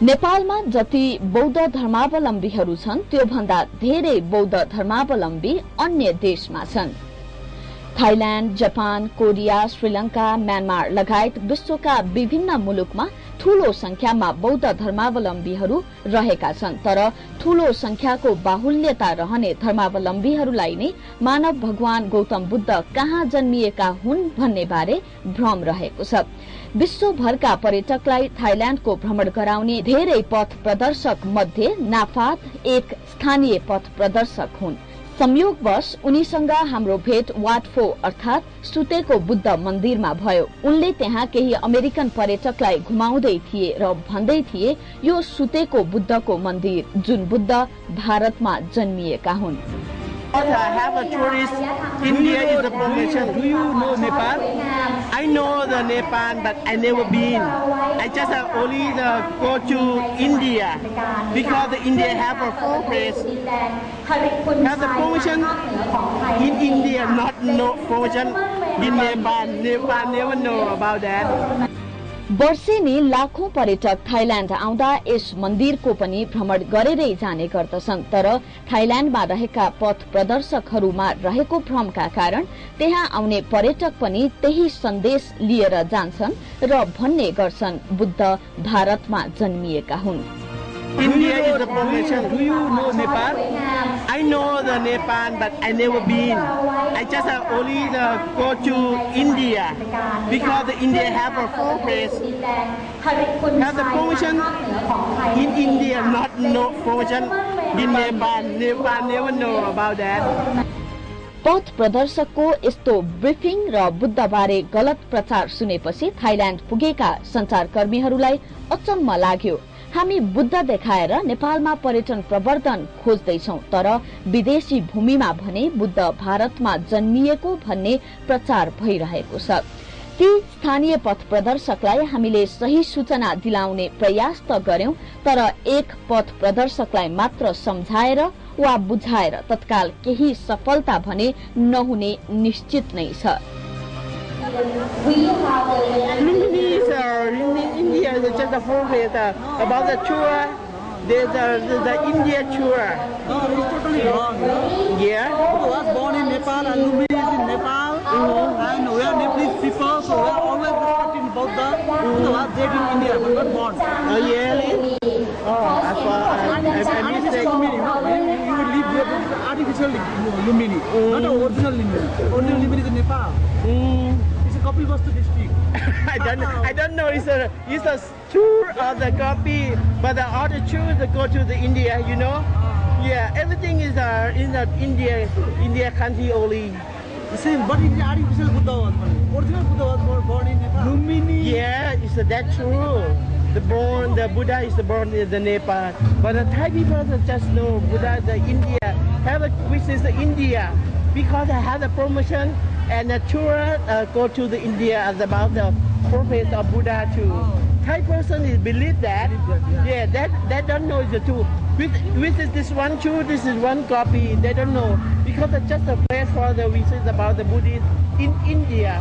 नेपालमा जति बौद्ध धर्मावलम्बीहरू छन् त्यो भन्दा धेरै बौद्ध धर्मावलम्बी अन्य देशमा छन् Thailand, Japan, Korea, Sri Lanka, Myanmar लगायत विश्वका विभिन्न मुलुकमा ठूलो संख्यामा बौद्ध धर्मावलम्बीहरू रहेका छन्, तर ठूलो संख्याको बाहुल्यता रहने धर्मावलम्बीहरूलाई नै मानव भगवान गौतम बुद्ध कहाँ जन्मिएका हुन् भन्ने बारे भ्रम रहेको छ। विश्वभरका पर्यटकलाई थाइल्याण्डको भ्रमण गराउने धेरै पथ प्रदर्शक मध्ये नाफात एक स्थानीय पथ प्रदर्शक हुन्। संयोगवश उनीसँग हाम्रो भेट वाटफो अर्थात सुतेको बुद्ध मन्दिरमा भयो। उनले त्यहाँ केही अमेरिकन पर्यटकलाई घुमाउँदै थिए र भन्दै थिए यो सुतेको बुद्धको मन्दिर जुन बुद्ध भारतमा जन्मिएका हुन्। I have a tourist. India is a profession. Do you know Nepal? I know the Nepal, but I never been. I just only go to India because the India have a four place. Have the promotion in India, not no promotion in Nepal. Nepal never know about that. वर्षेनी लाखौं पर्यटक Thailand आउँदा यस मन्दिरको पनि भ्रमण गरेरै जाने गर्दछन्, तर थाइल्याण्डमा रहेका पथ प्रदर्शकहरूमा रहेको भ्रमका कारण त्यहाँ आउने पर्यटक पनि त्यही सन्देश लिएर जान्छन् र भन्ने गर्छन् बुद्ध भारतमा जन्मिएका हुन्। India is a profession. Do you know Nepal? I know the Nepal, but I never been. I just only go to India because the India have a four place. Have the promotion in India, not no promotion in Nepal. Nepal never know about that. पथ प्रदर्शकको यस्तो briefing र बुद्धबारे गलत प्रचार सुनेपछि Thailand पुगेका सञ्चारकर्मीहरूलाई अचम्म लाग्यो। हामी बुद्ध देखाएर नेपालमा पर्यटन प्रवर्धन खोज्दैछौं, तर विदेशी भूमिमा भने बुद्ध भारतमा जन्मिएको भन्ने प्रचार भइरहेको छ। ती स्थानीय पथ प्रदर्शकलाई हामीले सही सूचना दिलाउने प्रयास त गर्यौं, तर एक पथ प्रदर्शकलाई मात्र सम्झाएर वा बुझाएर तत्काल केही सफलता भने नहुने निश्चित नै छ। India is just a full place about the tour. There's the India tour. No, it's totally wrong. Yeah. I was born in Nepal and Lumbini is in Nepal. And we are Nepalese people, so we are always respecting Buddha. Buddha was dead in India, but not born. Oh, yeah. I mistake. You will live there, but it's artificial Lumbini, not the original Lumbini. Original Lumbini is in Nepal. It's a Kapilvastu district. I don't know. It's a tour or the copy, but the other tour to go to the India, you know. Yeah, everything is in the India country only. The same, but it's artificial Buddha was born. Original Buddha was born in Nepal. Lumbini. Yeah, it's that true. The Buddha is born in the Nepal, but the Thai people just know Buddha the India. Which is the India, because I have the promotion and the tour go to the India about the prophet of Buddha too. Thai person is believe that. Yeah, that don't know the two. With this one tour, this is one copy. They don't know because it's just a place for the visit about the Buddhist in India.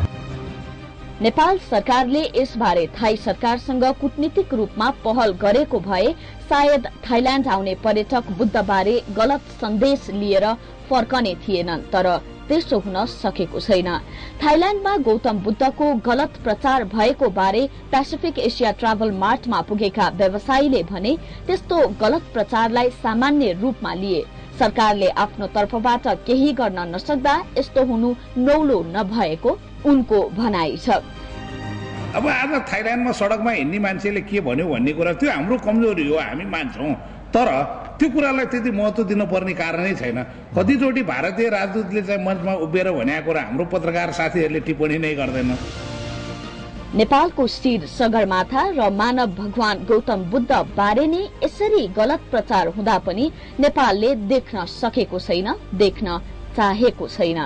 Nepal सरकारले यसबारे Thai सरकारसँग कूटनीतिक रूपमा पहल गरेको भए सायद Thailand आउने पर्यटक बुद्धबारे गलत सन्देश लिएर फर्कने थिएनन्, तर त्यसो हुन सकेको छैन। थाइल्याण्डमा गौतम बुद्धको गलत प्रचार भएको बारे पेसिफिक एशिया ट्राभल मार्टमा पुगेका व्यवसायीले भने त्यस्तो गलत प्रचारलाई सामान्य रूपमा लिए। सरकारले आफ्नो तर्फबाट केही गर्न नसक्दा यस्तो हुनु नौलो नभएको उनको भनाइ छ। अब आज थाइल्याण्डमा सडकमा हिँड्ने मान्छेले के भन्यो भन्ने कुरा त्यो हाम्रो कमजोरी हो, हामी मान्छौं, तर त्यो कुरालाई त्यति महत्त्व दिनुपर्ने कारणै छैन। कतिचोटि भारतीय राजदूतले चाहिँ मञ्चमा उभिएर भनेको कुरा हाम्रो पत्रकार साथीहरूले टिप्पणी नै गर्दैन। नेपालको शिर सगरमाथा र मानव भगवान गौतम बुद्ध बारे नै यसरी गलत प्रचार हुँदा पनि नेपालले देख्न सकेको छैन, देख्न चाहेको छैन।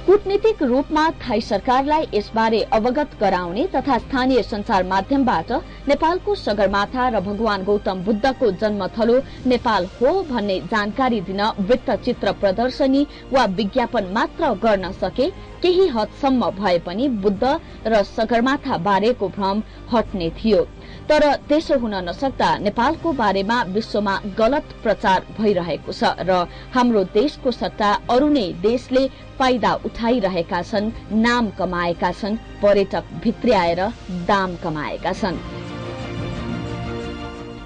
कूटनीतिक रूपमा थाई सरकारलाई यसबारे अवगत गराउने तथा स्थानीय संचार माध्यमबाट नेपालको सगरमाथा र भगवान गौतम बुद्धको जन्मथलो नेपाल हो भन्ने जानकारी दिन वृत्तचित्र प्रदर्शनी वा विज्ञापन मात्र गर्न सके केही हदसम्म भए पनि बुद्ध र सगरमाथा बारेको भ्रम हट्ने थियो। तर त्यसो हुन नसक्दा नेपालको बारेमा विश्वमा गलत प्रचार भइरहेको छ र हाम्रो देशको सट्टा अरू नै देशले फाइदा उठाइरहेका छन्, नाम कमाएका छन्, पर्यटक भित्र्याएर दाम कमाएका छन्।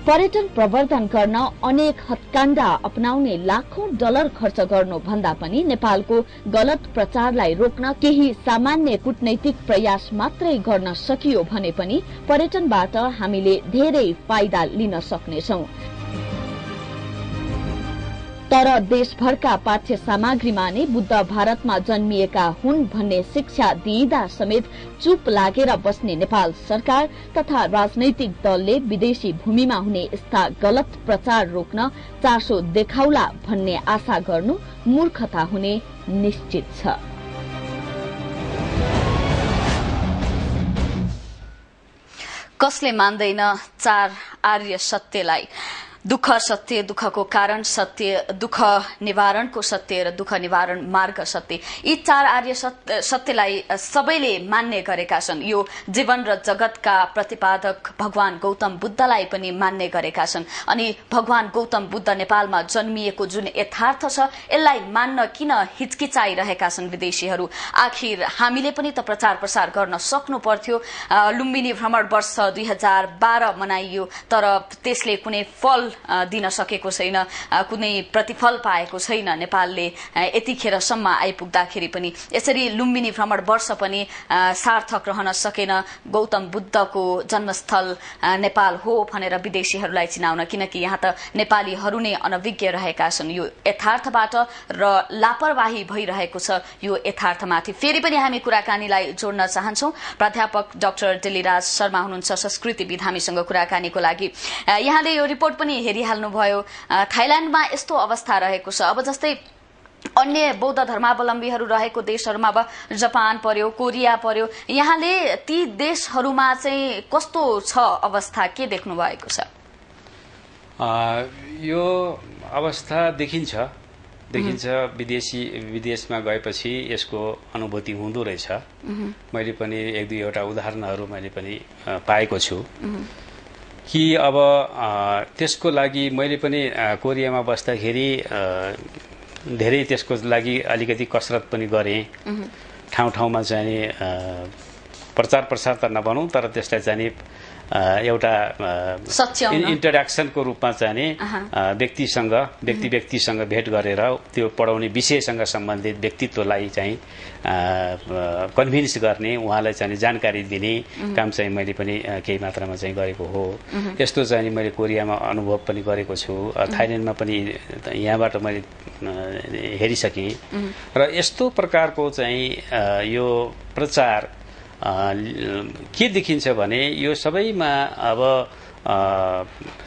पर्यटन प्रवर्धन गर्न अनेक हत्काण्डा अपनाउने लाखौं डलर खर्च गर्नु भन्दा पनि नेपालको गलत प्रचारलाई रोक्न केही सामान्य कूटनैतिक प्रयास मात्रै गर्न सकियो भने पनि पर्यटनबाट हामीले धेरै फाइदा लिन सक्नेछौं। तर देशभरका पाठ्य सामग्रीमा नै बुद्ध भारतमा जन्मिएका हुन् भन्ने शिक्षा दिइदा समेत चुप लागेर बस्ने नेपाल सरकार तथा राजनैतिक दलले विदेशी भूमिमा हुने यस्ता गलत प्रचार रोक्न चासो देखाउला भन्ने आशा गर्नु मूर्खता हुने निश्चित छ। कसले मान्दैन 4 आर्य सत्यलाई? दुःख सत्य, दुःखको कारण सत्य, दुःख निवारणको सत्य र दुःख निवारण मार्ग सत्य, यी 4 आर्य सत्यलाई सबैले मान्ने गरेका छन्। यो जीवन र जगतका प्रतिपादक भगवान गौतम बुद्धलाई पनि मान्ने गरेका छन्। अनि भगवान गौतम बुद्ध नेपालमा जन्मिएको जुन यथार्थ छ, यसलाई मान्न किन हिचकिचाइरहेका छन् विदेशीहरू? आखिर हामीले पनि त प्रचार प्रसार गर्न सक्नु पर्थ्यो। लुम्बिनी भ्रमण वर्ष 2012 मनाइयो, तर त्यसले कुनै फल दिन सकेको छैन, कुनै प्रतिफल पाएको छैन। नेपालले यतिखेरसम्म आइपुग्दाखेरि पनि यसरी लुम्बिनी भ्रमण वर्ष पनि सार्थक रहन सकेन। गौतम बुद्धको जन्मस्थल नेपाल हो भनेर विदेशीहरूलाई चिनाउन, किनकि यहाँ त नेपालीहरू नै अनभिज्ञ रहेका छन्। यो यथार्थबाट र लापरवाही भइरहेको छ। यो यथार्थमाथि फेरि पनि हामी कुराकानीलाई जोड्न चाहन्छौं। प्राध्यापक डाक्टर डेलीराज शर्मा हुनुहुन्छ संस्कृतिविद, हामीसँग कुराकानीको लागि। यहाँले यो रिपोर्ट पनि हेरिहाल्नुभयो। थाइल्याण्डमा यस्तो अवस्था रहेको छ। अब जस्तै अन्य बौद्ध धर्मावलम्बीहरू रहेको देशहरूमा अब जापान पर्यो, कोरिया पर्यो, यहाँले ती देशहरूमा चाहिँ कस्तो छ अवस्था, के देख्नु भएको छ? यो अवस्था देखिन्छ विदेशमा गएपछि यसको अनुभूति हुँदो रहेछ। मैले पनि 1-2 उदाहरणहरू मैले पनि पाएको छु कि अब त्यसको लागि मैले पनि कोरियामा बस्दाखेरि धेरै त्यसको लागि अलिकति कसरत पनि गरेँ। ठाउँ-ठाउँमा चाहिँ प्रचार प्रसार त नभनौँ, तर त्यसलाई चाहिँ एउटा इन्टरेक्सनको रूपमा चाहिँ व्यक्तिसँग भेट गरेर त्यो पढाउने विषयसँग सम्बन्धित व्यक्तित्वलाई चाहिँ कन्भिन्स गर्ने, उहाँलाई चाहिँ जानकारी दिने काम चाहिँ मैले पनि केही मात्रामा चाहिँ गरेको हो। यस्तो चाहिँ मैले कोरियामा अनुभव पनि गरेको छु। थाइल्याण्डमा पनि यहाँबाट मैले हेरिसकेँ। र यस्तो प्रकारको चाहिँ यो प्रचार के देखिन्छ भने यो सबैमा अब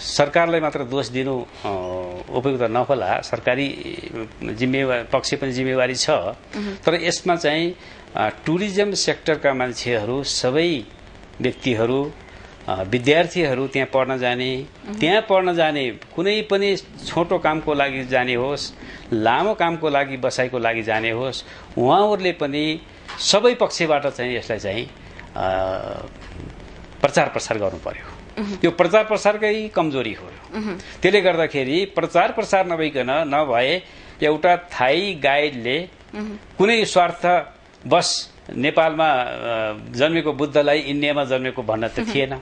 सरकारलाई मात्र दोष दिनु उपयुक्त नहोला। सरकारी पक्ष पनि जिम्मेवारी छ, तर यसमा चाहिँ टुरिज्म सेक्टरका मान्छेहरू, सबै व्यक्तिहरू, विद्यार्थीहरू त्यहाँ पढ्न जाने कुनै पनि छोटो कामको लागि जाने होस्, लामो कामको लागि, बसाइको लागि जाने होस्, उहाँहरूले पनि सबै पक्षबाट चाहिँ यसलाई चाहिँ प्रचार प्रसार गर्नु पर्यो। यो प्रचार प्रसारकै कमजोरी हो। त्यसले गर्दाखेरि प्रचार प्रसार नभए एउटा थाई गाइडले कुनै स्वार्थ बस नेपालमा जन्मेको बुद्धलाई इन्डियामा जन्मेको भन्न त थिएन।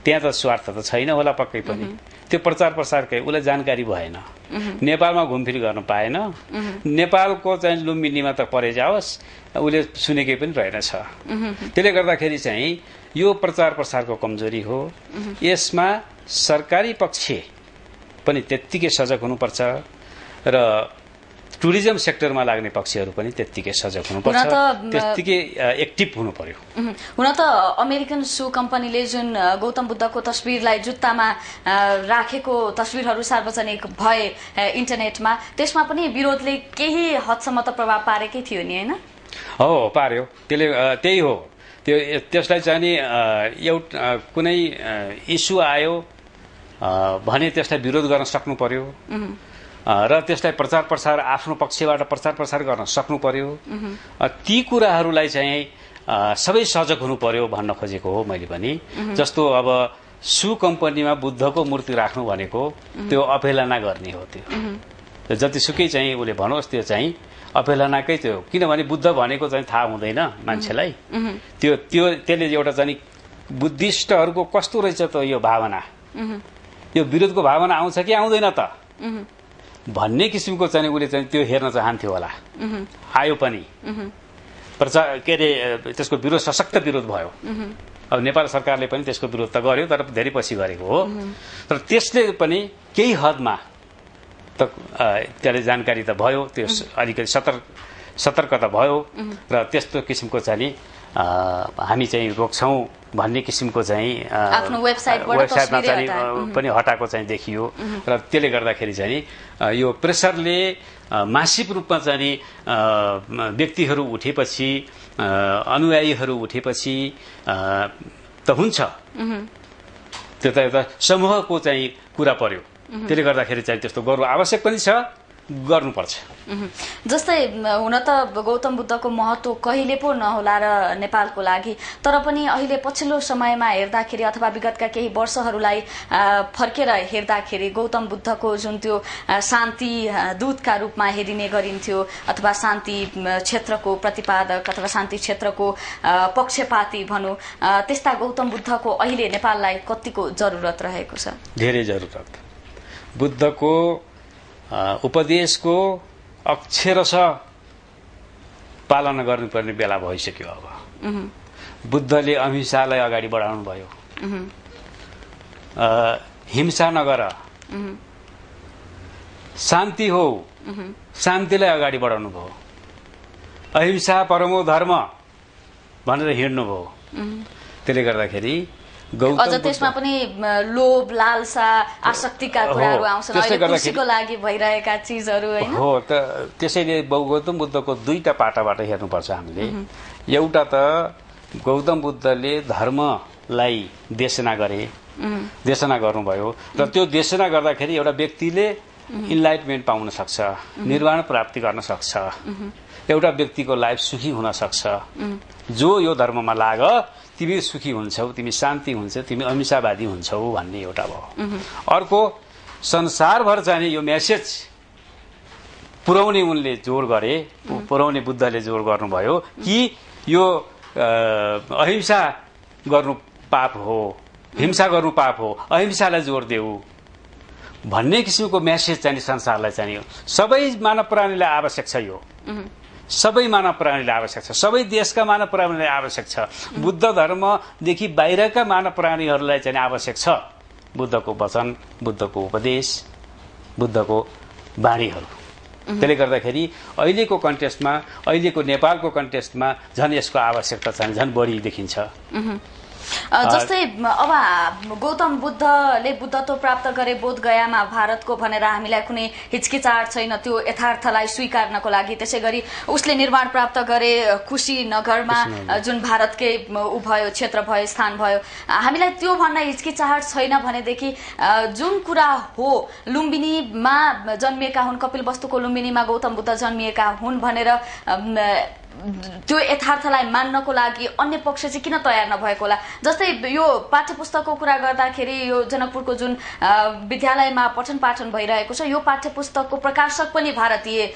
त्यहाँ त स्वार्थ त छैन होला पक्कै पनि। त्यो प्रचार प्रसारकै उसलाई जानकारी भएन, नेपालमा घुमफिर गर्न पाएन, नेपालको चाहिँ लुम्बिनीमा त परे जाओस् उसले सुनेकै पनि रहेनछ। त्यसले गर्दाखेरि चाहिँ यो प्रचार प्रसारको कमजोरी हो। यसमा सरकारी पक्ष पनि त्यत्तिकै सजग हुनुपर्छ र टुरिज्म सेक्टरमा लाग्ने पक्षहरू पनि त्यत्तिकै सजग हुनुपर्छ, त्यत्तिकै एक्टिभ हुनु पर्यो। हुन त अमेरिकन सू कम्पनीले जुन गौतम बुद्धको तस्बिरलाई जुत्तामा राखेको तस्बिरहरू सार्वजनिक भए इन्टरनेटमा, त्यसमा पनि विरोधले केही हदसम्म त प्रभाव पारेकै थियो नि, हैन? हो, पार्यो। त्यही हो। त्यसलाई चाहिँ नि एउटा कुनै इस्यु आयो भने त्यसलाई विरोध गर्न सक्नु पर्यो र त्यसलाई प्रचार प्रसार आफ्नो पक्षबाट प्रचार प्रसार गर्न सक्नु पर्यो। ती कुराहरूलाई चाहिँ सबै सजग हुनु पर्यो भन्न खोजेको हो मैले पनि। जस्तो अब सु कम्पनीमा बुद्धको मूर्ति राख्नु भनेको त्यो अपेलना गर्ने हो। त्यो जतिसुकै चाहिँ उसले भनोस् त्यो चाहिँ अपेलनाकै त्यो, किनभने बुद्ध भनेको चाहिँ थाहा हुँदैन मान्छेलाई। त्यसले एउटा चाहिँ बुद्धिस्टहरूको कस्तो रहेछ त यो भावना, यो विरोधको भावना आउँछ कि आउँदैन त भन्ने किसिमको चाहिँ उसले चाहिँ त्यो हेर्न चाहन्थ्यो होला। आयो पनि के अरे त्यसको विरोध सशक्त विरोध भयो। अब नेपाल सरकारले पनि त्यसको विरोध त गर्यो तर धेरै पछि गरेको हो। तर त्यसले पनि केही हदमा त त्यसले जानकारी त भयो, त्यो अलिकति सतर्कता भयो र त्यस्तो किसिमको चाहिँ हामी चाहिँ रोक्छौँ भन्ने किसिमको चाहिँ वेबसाइटमा चाहिँ पनि हटाएको चाहिँ देखियो। र त्यसले गर्दाखेरि चाहिँ यो प्रेसरले मासिक रूपमा चाहिँ व्यक्तिहरू उठेपछि, अनुयायीहरू उठेपछि त हुन्छ, त्यो त एउटा समूहको चाहिँ कुरा पर्यो। त्यसले गर्दाखेरि चाहिँ त्यस्तो गर्नु आवश्यक पनि छ, गर्नुपर्छ। जस्तै हुन त गौतम बुद्धको महत्व कहिले पो नहोला र नेपालको लागि, तर पनि अहिले पछिल्लो समयमा हेर्दाखेरि अथवा विगतका केही वर्षहरूलाई फर्केर हेर्दाखेरि गौतम बुद्धको जुन त्यो शान्ति दूतका रूपमा हेरिने गरिन्थ्यो अथवा शान्ति क्षेत्रको प्रतिपादक अथवा शान्ति क्षेत्रको पक्षपाती भनौँ, त्यस्ता गौतम बुद्धको अहिले नेपाललाई कतिको जरुरत रहेको छ? धेरै जरुरत। बुद्धको उपदेशको अक्षरशः पालना गर्नुपर्ने बेला भइसक्यो। अब बुद्धले अहिंसालाई अगाडि बढाउनु भयो। हिंसा नगर, शान्ति हो, शान्तिलाई अगाडि बढाउनु भयो। अहिंसा परमो धर्म भनेर हिँड्नु भयो। त्यसले गर्दाखेरि अझ त्यसमा पनि लोभ, लालसा, आसक्तिका कुराहरू आउँछन्, अहिले खुसीको लागि भइरहेका चिजहरू हैन हो। त त्यसैले गौतम बुद्धको दुईटा पाटाबाट हेर्नुपर्छ हामीले। एउटा त गौतम बुद्धले धर्मलाई देशना गर्नुभयो र त्यो देशना गर्दाखेरि एउटा व्यक्तिले इन्लाइटमेन्ट पाउन सक्छ, निर्वाण प्राप्ति गर्न सक्छ, एउटा व्यक्तिको लाइफ सुखी हुन सक्छ। जो यो धर्ममा लाग तिमी सुखी हुन्छौ, तिमी शान्ति हुन्छौ, तिमी अहिंसावादी हुन्छौ भन्ने एउटा भयो। अर्को संसारभर चाहिँ यो मेसेज पुर्याउने उनले जोड गरे, पुर्याउने बुद्धले जोड गर्नुभयो कि यो अहिंसा गर्नु पाप हो, हिंसा गर्नु पाप हो, अहिंसालाई जोड देऊ भन्ने किसिमको मेसेज चाहिँ संसारलाई चाहियो। सबै मानव प्राणीलाई आवश्यक छ, यो सबै मानव प्राणीलाई आवश्यक छ, सबै देशका मानव प्राणीलाई आवश्यक छ। बुद्ध धर्मदेखि बाहिरका मानव प्राणीहरूलाई चाहिँ आवश्यक छ बुद्धको वचन, बुद्धको उपदेश, बुद्धको बाणीहरू। त्यसले गर्दाखेरि अहिलेको कन्टेस्टमा, अहिलेको नेपालको कन्टेस्टमा झन् यसको आवश्यकता चाहिँ झन् बढी देखिन्छ। जस्तै अब गौतम बुद्धले बुद्धत्व प्राप्त गरे बोध गयामा भारतको भनेर हामीलाई कुनै हिचकिचाहट छैन त्यो यथार्थलाई स्वीकार्नको लागि। त्यसै गरी उसले निर्माण प्राप्त गरे कुशीनगरमा जुन भारतकै उ भयो, क्षेत्र भयो, स्थान भयो, हामीलाई त्यो भन्न हिचकिचाहट छैन भनेदेखि जुन कुरा हो लुम्बिनीमा जन्मिएका हुन्, कपिलवस्तुको लुम्बिनीमा गौतम बुद्ध जन्मिएका हुन् भनेर त्यो यथार्थलाई मान्नको लागि अन्य पक्ष चाहिँ किन तयार नभएको होला? जस्तै यो पाठ्यपुस्तकको कुरा गर्दाखेरि यो जनकपुरको जुन विद्यालयमा पठन पाठन भइरहेको छ, यो पाठ्यपुस्तकको प्रकाशक पनि भारतीय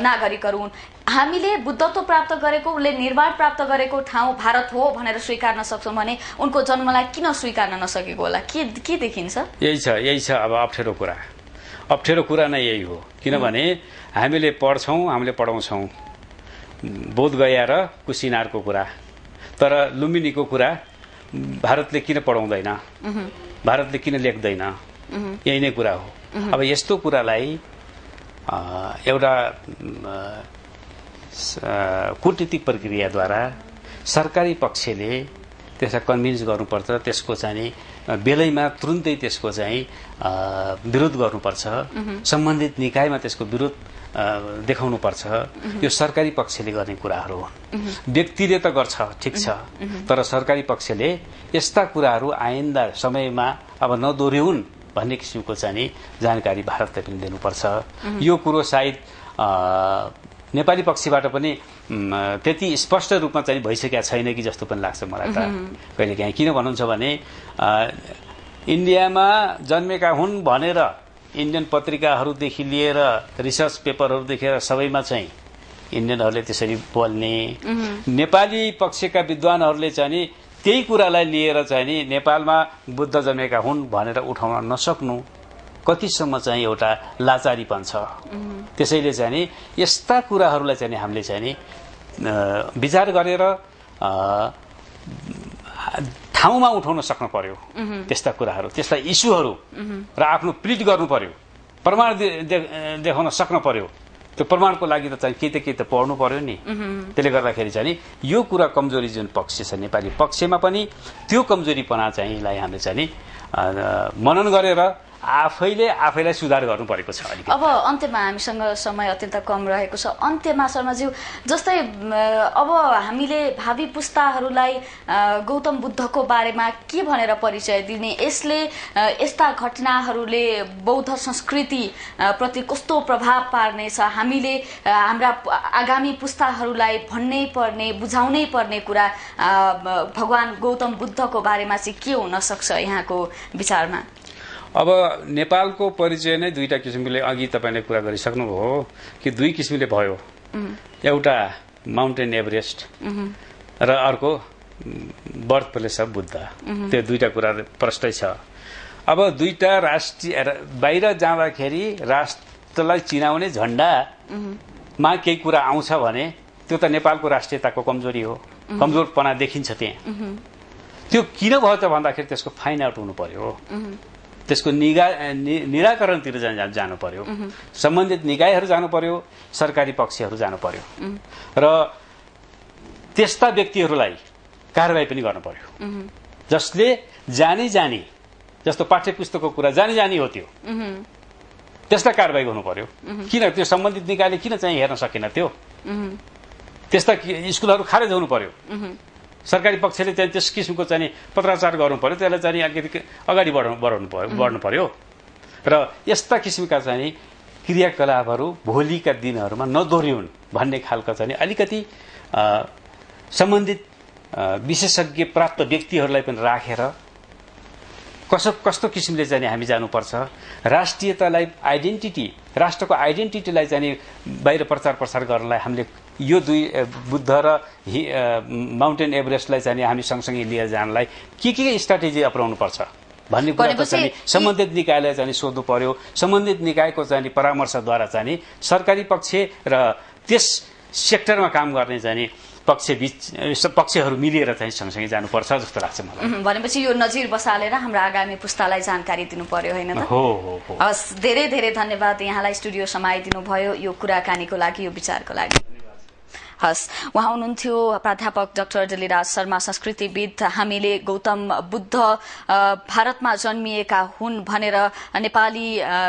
नागरिकहरू हुन्। हामीले बुद्धत्व प्राप्त गरेको, उसले निर्वाण प्राप्त गरेको ठाउँ भारत हो भनेर स्वीकार्न सक्छौँ भने उनको जन्मलाई किन स्वीकार्न नसकेको होला? के देखिन्छ? यही छ अब अप्ठ्यारो कुरा नै यही हो। किनभने हामीले पढ्छौँ, हामीले पढाउँछौँ बोधगया र कुशीनगरको कुरा, तर लुम्बिनीको कुरा भारतले किन पढाउँदैन, भारतले किन लेख्दैन? यही नै कुरा हो। अब यस्तो कुरालाई एउटा कूटनीतिक प्रक्रियाद्वारा सरकारी पक्षले त्यसलाई कन्भिन्स गर्नुपर्छ, त्यसको चाहिँ बेलैमा तुरुन्तै त्यसको चाहिँ विरोध गर्नुपर्छ, सम्बन्धित निकायमा त्यसको विरोध देखाउनुपर्छ। यो सरकारी पक्षले गर्ने कुराहरू हो। व्यक्तिले त गर्छ, ठिक छ, तर सरकारी पक्षले यस्ता कुराहरू आइन्दा समयमा अब नदोहोऱ्याउन् भन्ने किसिमको चाहिँ जानकारी भारतले पनि दिनुपर्छ। यो कुरो सायद नेपाली पक्षबाट पनि त्यति स्पष्ट रूपमा चाहिँ भइसकेका छैन कि जस्तो पनि लाग्छ मलाई त कहिलेकाहीँ। किन भन्नुहुन्छ भने इन्डियामा जन्मेका हुन् भनेर इन्डियन पत्रिकाहरूदेखि लिएर रिसर्च पेपरहरूदेखि लिएर सबैमा चाहिँ इन्डियनहरूले त्यसरी बोल्ने, नेपाली पक्षका विद्वानहरूले चाहिँ नि त्यही कुरालाई लिएर चाहिँ नि नेपालमा बुद्ध जन्मेका हुन् भनेर उठाउन नसक्नु कतिसम्म चाहिँ एउटा लाचारीपन छ। त्यसैले चाहिँ नि यस्ता कुराहरूलाई चाहिँ नि हामीले चाहिँ नि विचार गरेर ठाउँमा उठाउन सक्नु पर्यो। त्यस्ता कुराहरू, त्यस्ता इस्युहरू र आफ्नो प्लिट गर्नु पर्यो, प्रमाण देखाउन सक्नु पर्यो। त्यो प्रमाणको लागि त चाहिँ केही त पढ्नु पर्यो नि। त्यसले गर्दाखेरि चाहिँ यो कुरा कमजोरी जुन पक्ष छ नेपाली पक्षमा पनि त्यो कमजोरीपना चाहिँ हामीले चाहिँ नि मनन गरेर आफैलाई सुधार गर्नु परेको छ। अब अन्त्यमा हामीसँग समय अत्यन्त कम रहेको छ। अन्त्यमा शर्माज्यू, जस्तै अब हामीले भावी पुस्ताहरूलाई गौतम बुद्धको बारेमा के भनेर परिचय दिने, यसले यस्ता घटनाहरूले बौद्ध संस्कृति प्रति कस्तो प्रभाव पार्नेछ, हामीले हाम्रा आगामी पुस्ताहरूलाई भन्नै पर्ने, बुझाउनै पर्ने कुरा भगवान गौतम बुद्धको बारेमा चाहिँ के हुन सक्छ यहाँको विचारमा? अब नेपालको परिचय नै दुईटा किसिमले, अघि तपाईले कुरा गरिसक्नुभयो कि दुई किसिमले भयो। एउटा माउन्टेन एभरेस्ट र अर्को बर्थ प्लेस अफ बुद्ध। त्यो दुईटा कुरा प्रष्टै छ। अब दुईटा राष्ट्रिय बाहिर जाँदाखेरि राष्ट्रलाई चिनाउने झण्डामा केही कुरा आउँछ भने त्यो त नेपालको राष्ट्रियताको कमजोरी हो, कमजोरपना देखिन्छ त्यहाँ। त्यो किन भयो त भन्दाखेरि त्यसको फाइन आउट हुनु पर्यो, त्यसको निराकरणतिर जानु पर्यो, सम्बन्धित निकायहरू जानु पर्यो, सरकारी पक्षहरू जानु पर्यो र त्यस्ता व्यक्तिहरूलाई कारबाही पनि गर्नु पर्यो जसले जानी जस्तो पाठ्य पुस्तकको कुरा जानी हो त्यो, त्यसलाई कारबाही गर्नु पर्यो। किन त्यो सम्बन्धित निकायले किन चाहिँ हेर्न सकेन? त्यो त्यस्ता स्कुलहरू खारेज हुनु पर्यो। सरकारी पक्षले चाहिँ त्यस किसिमको चाहिँ पत्राचार गर्नु पर्यो, त्यसलाई चाहिँ अलिकति अगाडि बढ्नु पर्यो र यस्ता किसिमका चाहिँ क्रियाकलापहरू भोलिका दिनहरूमा नदोहोरिउन् भन्ने खालका चाहिँ अलिकति सम्बन्धित विशेषज्ञ प्राप्त व्यक्तिहरूलाई पनि राखेर कस्तो किसिमले चाहिँ हामी जानुपर्छ, राष्ट्रियतालाई आइडेन्टिटी, राष्ट्रको आइडेन्टिटीलाई चाहिँ बाहिर प्रचार प्रसार गर्नलाई हामीले यो दुई बुद्ध र माउन्टेन एभरेस्टलाई चाहिँ हामी सँगसँगै लिएर जानलाई के स्ट्राटेजी अपनाउनु पर्छ भन्ने कुरा त चाहिँ सम्बन्धित निकायलाई चाहिँ सोध्नु पर्यो। सम्बन्धित निकायको चाहिँ परामर्शद्वारा चाहिँ सरकारी पक्ष र त्यस सेक्टरमा काम गर्ने चाहिँ पक्षहरू मिलेर चाहिँ सँगसँगै जानुपर्छ जस्तो लाग्छ मलाई। भनेपछि यो नजिर बसालेर हाम्रो आगामी पुस्तालाई जानकारी दिनु पर्यो, होइन त? हो। हस्, धेरै धेरै धन्यवाद यहाँलाई स्टुडियो समाइदिनु भयो यो कुराकानीको लागि, यो विचारको लागि। हस्, उहाँ हुनुहुन्थ्यो प्राध्यापक डाक्टर दिलीराज शर्मा, संस्कृतिविद। हामीले गौतम बुद्ध भारतमा जन्मिएका हुन् भनेर नेपाली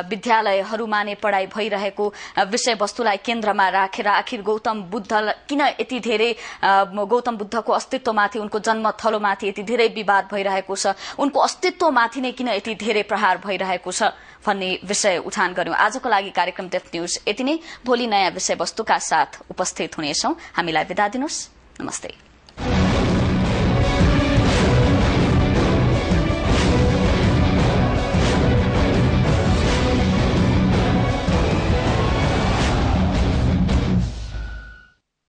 विद्यालयहरूमा नै पढाइ भइरहेको विषयवस्तुलाई केन्द्रमा राखेर आखिर गौतम बुद्ध किन यति धेरै, गौतम बुद्धको अस्तित्वमाथि, उनको जन्मथलोमाथि यति धेरै विवाद भइरहेको छ, उनको अस्तित्वमाथि नै किन यति धेरै प्रहार भइरहेको छ भन्ने विषय उठान गर्यौं। आजको लागि कार्यक्रम डेफ न्यूज यति नै। भोलि नयाँ विषयवस्तुका साथ उपस्थित हुनेछौं। हामीलाई बिदा दिनुहोस्। नमस्ते।